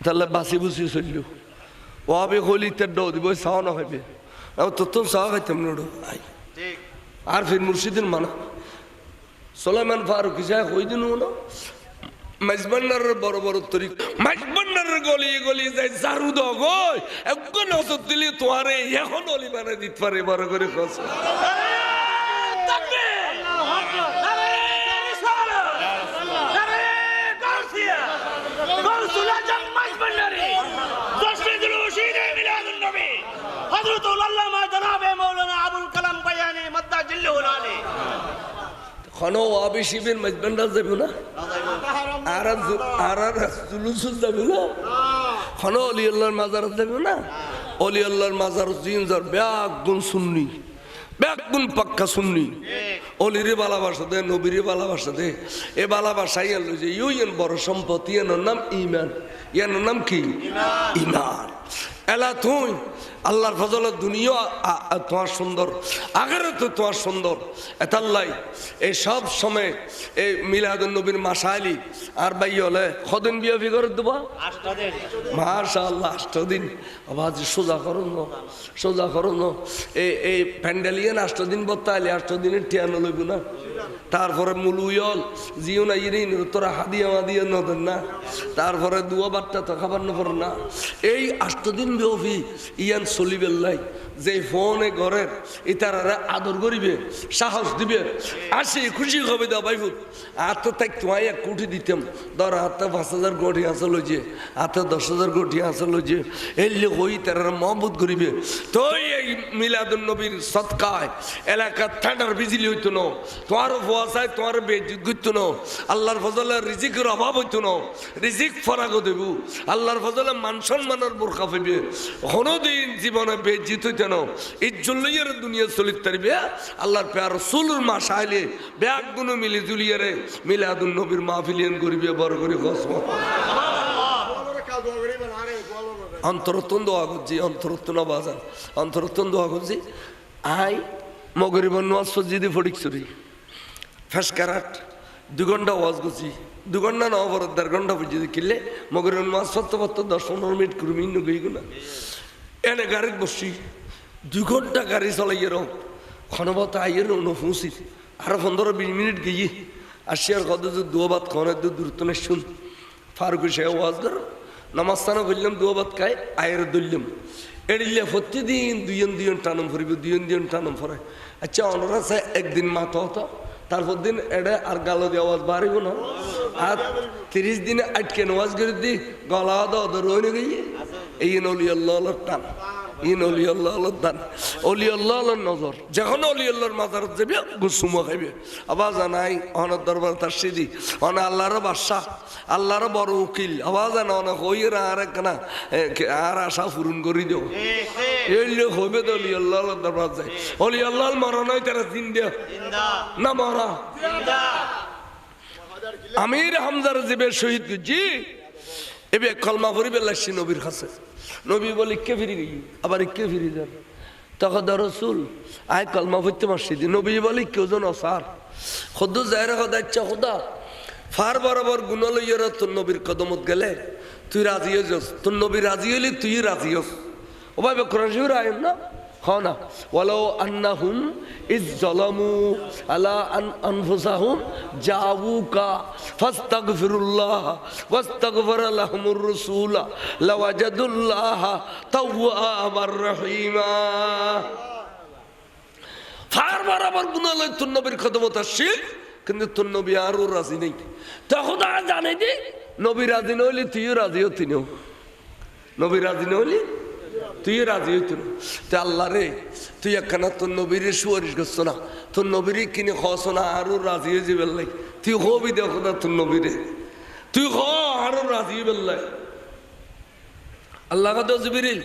তাহলে বাসি বুসি চলল ও আবে হলিতে ডো দিব সাও না হবে তো তো সাও খাইতাম নড়ো ঠিক আর ফির মুর্শিদিন মানা সুলাইমান ফারুক যা কই দিন না মাইজবান্ডার বড় বড় তরিক মাইজবান্ডার গলি গলি যায় জারু দাও গই একজন নজর দিলি তোয়ারে এখন অলি বানাই দিতে পারে বড় করে কস খনো আবি শিবির মাইজবান্ডার যাবে না আর জুলুস যাবে না খনো অলি আল্লাহর মাজার যাবে না অলি আল্লাহর মাজার জিনজার ব্যাগ গুণ সুন্নি ব্যাগ গুণ পাক্কা সুন্নি অলিরে ভালোবাসা দে নবীরে ভালোবাসা দে এ ভালোবাসা ইয়ান লই যে ইউন বড় সম্পত্তি ইয়ানোর নাম ঈমান ইয়ানোর নাম কি ঈমান এলা তুই আল্লাহর ফজলে দুনিয়া তোমার সুন্দর, আগেরও তো তোমার সুন্দর। এতাল্লাই এই সব সময় এই মিলাদুন নবীর মাসাইলি আর বাই হলে কদিন বিয়ে ফিগর দেবো? মাশাআল্লাহ 8 দিন। আবার সোজা করুন সোজা করুন এই প্যান্ডেলিয়ান 8 দিন বত্তাইলে 8 দিনের টিয়ানো লইব না। তারপরে মুলুয়ল জিও না ইরিন তোরা হাদিয়া মাদিয়া নদেন না, তারপরে দুয়া বার্তা তো খাবার নপর না। এই 8 দিন বিয়ফি ইয়ান চলিবেল্লাই যে ফোনে ঘরের ইতারা আদর করিবে, সাহস দিবে, আসি খুশি হবে দা বাইফুত আত তাই তোমায় 1 কোটি দিতাম, ধর হাতে 5,000 কোটি আসল হয়েছে, হাতে 10,000 কোটি আসল হয়েছে, এলে হই তারা মহব্বত করিবে। তো এই মিলাদুন নবীর সৎকায় এলাকার ঠান্ডার বিজলি হইতো না, তোমারও ফোয়াশায় তোমার বেজিত করতো না, আল্লাহর ফজলে রিজিকের অভাব হইতো না, রিজিক ফরাগ দেব, আল্লাহর ফজলে মান সম্মানের বোরখা পাইবে, কোনোদিন জীবনে বেজিত হইতো না, ইজ্জুল্লাইয়ের দুনিয়া চলিত তারিবে। আল্লাহর পেয়ার রসুলের মাস আইলে ব্যাগ গুলো মিলি জুলিয়ারে মিলাদুন নবীর মাহফিলিয়ান করিবে বড় করে কসম। অন্তরত্তন দোয়া করছি, অন্তরত্তন বাজার অন্তরত্তন দোয়া করছি। আই মগরিবন ওয়াজ সজ্জিদি ফটিক চুরি ফেসকারাট 2 ঘন্টা ওয়াজ করছি, 2 ঘন্টা না ওপর 1.5 ঘন্টা পর্যন্ত কিনলে মগরিবন ওয়াজ 10-15 মিনিট করবি গইগুনা এনে গাড়িত বসছি 2 ঘন্টা গাড়ি চলাই এরম ক্ষণবত আইয়ের অনুফুসি আরো 15-20 মিনিট গিয়ে আসি আর কত দুয়া ভাত খাওয়ানোর দূরত্ব নেই শুন ফারুক সে ওয়াজ কর নামাজস্থানে করলাম দুয়া ভাত খাই আয়ের দললাম এড়িলে প্রতিদিন 2 টানম ফুরিব 2 টানম ফরে। আচ্ছা অনরা চাই একদিন মাথা হতো, তারপর দিন এড়ে আর গালো দিয়ে আওয়াজ বাড়িব না, আর 30 দিনে আটকে নামাজ করে দি গলা দর রয়ে গিয়ে এই নলি আল্লাহর টান, ইন অলি আল্লাহর দান, অলি আল্লাহর নজর। যখন অলি আল্লাহর মাজারত যাবে গুসুমো খাইবে। আবার জানাই অনার দরবার তার সিদি অনা আল্লাহর বাদশাহ, আল্লাহর বড় উকিল। আবার জানা অনেক হইয়ের আর একখানা আর আশা পূরণ করে দেও এই লোক হইবে তো অলি আল্লাহর দরবার যায়। অলি আল্লাহর মরণ হয় তারা জিন্দা না মরা। আমির হামজার জীবে শহীদ জি এবে কলমা পড়িবে লাগছি নবীর কাছে। নবী বলে কে ফিরে গই, আবার কে ফিরে যান, তখন রসুল আয় কলমা পড়তে মারছি দি। নবী বলে কেউ জন অসার খোদ যায়রা খোদা ইচ্ছা খোদা ফার বরাবর গুণ লইয়ার তোর নবীর কদমত গেলে তুই রাজি হয়ে যাস, তোর নবী রাজি হইলে তুই রাজি হস। ও ভাই কোরআন শরীফের আয়াত না হ্যাঁ না, ওয়ালাউ আন্নাহুম ইজ যালামু আলা আনফুসাহুম জাউকা ফাস্তাগফিরুল্লাহ ওয়াস্তাগফারা লাহুমুর রাসূল লাওয়াজাদুল্লাহ তাওয়াবার রহিমা। ফার বরাবর গুনাহ লই তোর নবীর খদমত আসছে, কিন্তু তোর নবী আরও রাজি নেই। তখন আর জানে যে নবী রাজি নইলে তুইও রাজি হতি না, নবী রাজি নইলে তুই রাজি হইত না। তো আল্লাহ রে তুই একখানা তোর নবীর সুয়ারিশ করছো না, তোর নবীর কিনে খস না আরো রাজি হয়ে যাবে লাই, তুই হবি দেখো না তোর নবীরে, তুই হ আরো রাজি হয়ে বেল্লাই। আল্লাহ কথা জিবরিল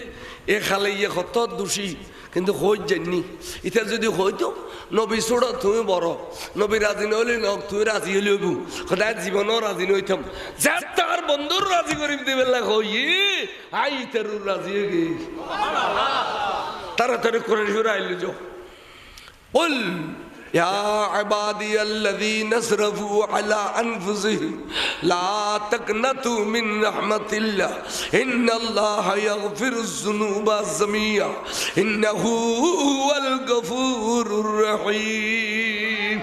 এ খালে ইয়ে কত দোষী কিন্তু হই যায়নি। এটা যদি হইতো নবী ছোট তুমি বড়, নবী রাজি নইলে তুই রাজি হইলে হইব, সদায় জীবনও রাজি নইতাম। যার তার বন্ধুর রাজি করি দেবে হই আই তার রাজি হয়ে গে তাড়াতাড়ি করে আইলে যাও। বল يا عبادي الذين اسرفوا على أنفسهم لا تقنطوا من رحمة الله إن الله يغفر الذنوب جميعا إنه هو الغفور الرحيم।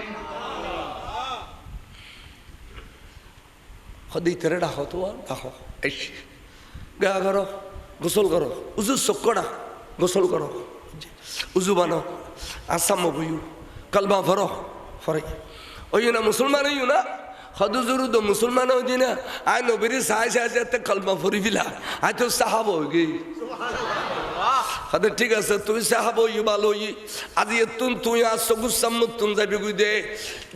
خدي ترى ডাকো তো ডাকো এস গা করো গোসল করো উজু চক্কড়া গোসল করো উজু বানো আসাম বইউ কলমা ফরো ফরে ওই না মুসলমান হইও না হদুজুরু তো মুসলমান হইছি না আয় নবীর সাই সাইতে কলমা ফরি ফিলা আয় তো সাহাব হয়ে গই ঠিক আছে তুই সাহাব হই ভালো হই আজি তুই আর সবুজ সাম্মুন যাবি গুই দে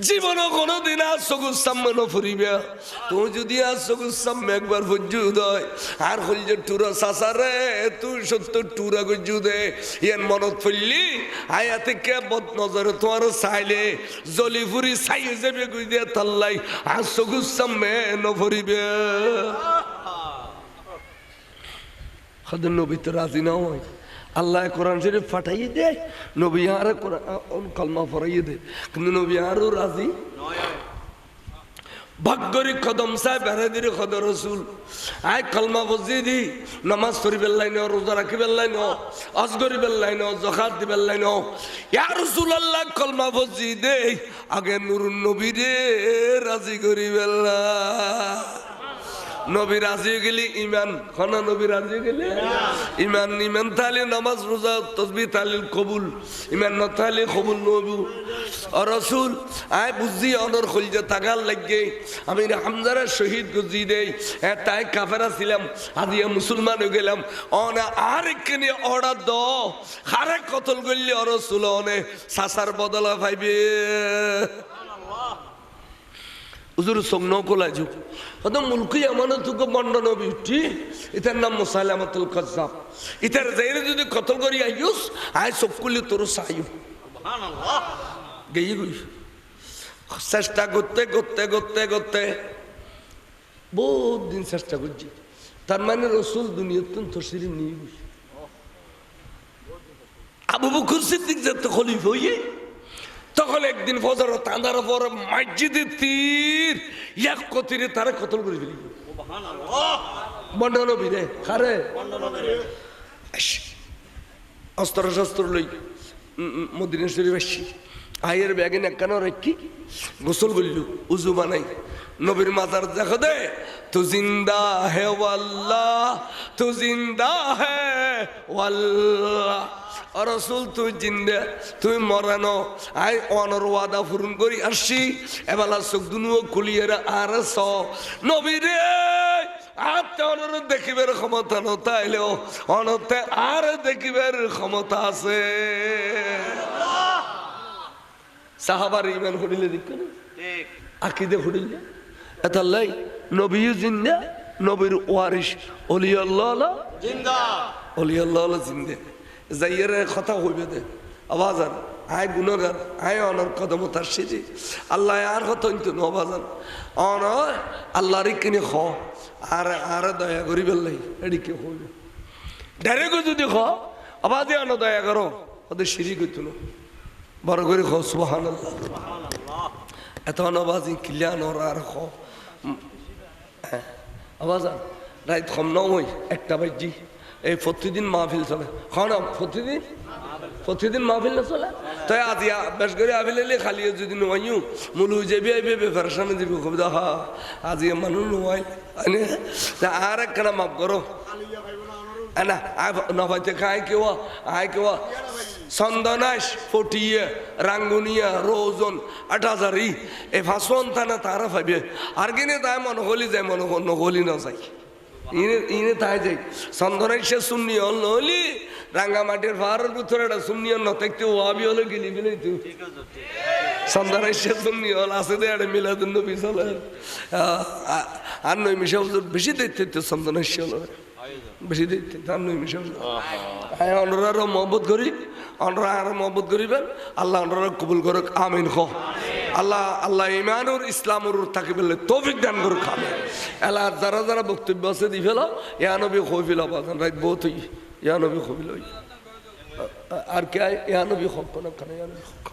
জীবন কোনোদিন আর সবুজ সাম্মান ফুরিবে। তুই যদি আর সবুজ সাম্য একবার ভুজু দয় আর হল যে টুরা সাসারে তুই 70 টুরা গুজু দে ইয়ান মনত ফেললি আয়াতে কে বদ নজরে তোমার চাইলে জলি ফুরি চাই যাবে গুই দে তাল্লাই আর সবুজ সাম্যে নফরিবে। খাদের নবী তো রাজি না হয় আল্লাহ কোরআন শরীফ ফাটাইয়ে দেয়, নবী আর কলমা পড়াইয়ে দেয়, কিন্তু নবী আরও রাজি ভাগ্যরি কদম সাহেব বেড়াদির খদ রসুল আয় কলমা বজিয়ে দি, নামাজ পড়ি বেল্লাই ন, রোজা রাখি বেল্লাই ন, হজ করি বেল্লাই ন, জকাত দি বেল্লাই ন, ইয়া রাসূলুল্লাহ কলমা বজিয়ে দে আগে নুরুন নবী রে রাজি করি বেল্লা। নবী রাজি গেলি ইমান, খানা নবী রাজি গেলে ইমান, ইমান তাহলে নামাজ রোজা তসবিহ তাহলিল কবুল, ইমান ন তাহলে কবুল নবু ও রসুল আয় বুঝি অনর খলজে তাগাল লাগে আমি হামজারা শহীদ গুজি দেই তাই কাফেরা ছিলাম আজিয়া মুসলমান হয়ে গেলাম অনা আর একখানে অর্ডার দ হারে কতল করলে ও রসুল অনে সাসার বদলা পাইবে হুজুর সঙ্গ কোলা যুগ কত মুলকি আমানত বন্ডন বিউটি ইতার নাম মুসাইলামাতুল কাজ্জাব ইতার যাইরে যদি কতল করি আইউস আয় সবকুলি তোর সাইউ সুবহানাল্লাহ গেই গই চেষ্টা করতে করতে করতে করতে বহুত দিন চেষ্টা করছি তার মানে রসুল দুনিয়াতে তশরিফ নিয়ে গেছে আবু বকর সিদ্দিক যত খলিফা হইয়ে তখন একদিন ফজর তাঁদার পর মসজিদে তীর এক কতিরে তারা কতল করে ফেলি বন্ডন বিরে খারে অস্ত্র শস্ত্র লই মদিনা শরীফ আসছি আয়ের ব্যাগে একখানা রেখি গোসল করল উজু বানাই নবীর মাথার দেখো দে তু জিন্দা হে ওয়াল্লাহ তু জিন্দা হে ওয়াল্লাহ রসুল তুই জিন্দা তুই মরানো আই অনর ওয়াদা পূরণ করি আসছি এবেলা চোখ দুনুও খুলিয়ে আর নবীরে আতে অনর দেখিবার ক্ষমতা নতাইলেও অনতে আর দেখিবার ক্ষমতা আছে সাহাবার ইমান হরিলে দেখ আকিদে হরিলে এতাল্লাই নবীও জিন্দা নবীর ওয়ারিস অলিয়াল্লাহ জিন্দা অলিয়াল্লাহ জিন্দা যাইয়ের কথা হইবে দে আবাজান আয় গুণগান আয় অনর কদম তার সেজে আল্লাহ আর কথা কিন্তু নবাজান অন আল্লাহর কিনে খ আর আর দয়া করি বেললাই এদিকে হইবে ডাইরেক্ট যদি খ আবাদে অন দয়া করো ওদের সিঁড়ি করতো না বড় করে খ সুবহানাল্লাহ এত অনবাজি কিলিয়ান ওর আর খ আবাজান রাত কম নয় একটা বাজি এই প্রতিদিন মাহফিল চলে খাওয়া প্রতিদিন মাহফিল না চলে তাই আজি বেশ করে আফিল এলে খালি যদি নোয়াইও মূল যাবি আইবে বেফারসানে যাবি কবিতা হা আজি মানুষ নোয়াই আর একখানা মাফ করো না নভাইতে খায় কেউ আয় কেউ চন্দনাশ ফটিয়ে রাঙ্গুনিয়া রোজন ৮০০০ এই ফাঁসন থানা তারা পাইবে আর কিনে তাই মনে হলি যায় মনে নহলি না যাই ইনে তাই যাই চন্দনাই সে শুননি হল নহলি রাঙ্গামাটির পাহাড়ের ভিতরে একটা শুননি হল নথাকতে ওয়াবি হলে গেলি ফেলে তুই চন্দনাই সে শুননি হল আছে দে একটা মিলাদুন নবী চলে আর নই মিশা বেশি দেখতে চন্দনাই সে হল বেশি দেখতে তার নই মিশা অনরারও মহব্বত করি অনরা আর মহব্বত করিবেন আল্লাহ অনরা কবুল করুক আমিন খ আল্লাহ আল্লাহ ইমানুর ইসলামুর থাকি বললে তৌফিক দান করুক আমিন এলা যারা যারা বক্তব্য আছে দি ফেল ইয়া নবী খবিল আবাদান রাত বহুত হই ইয়া নবী খবিল হই আর কে ইয়া নবী খক কোন ইয়া নবী খক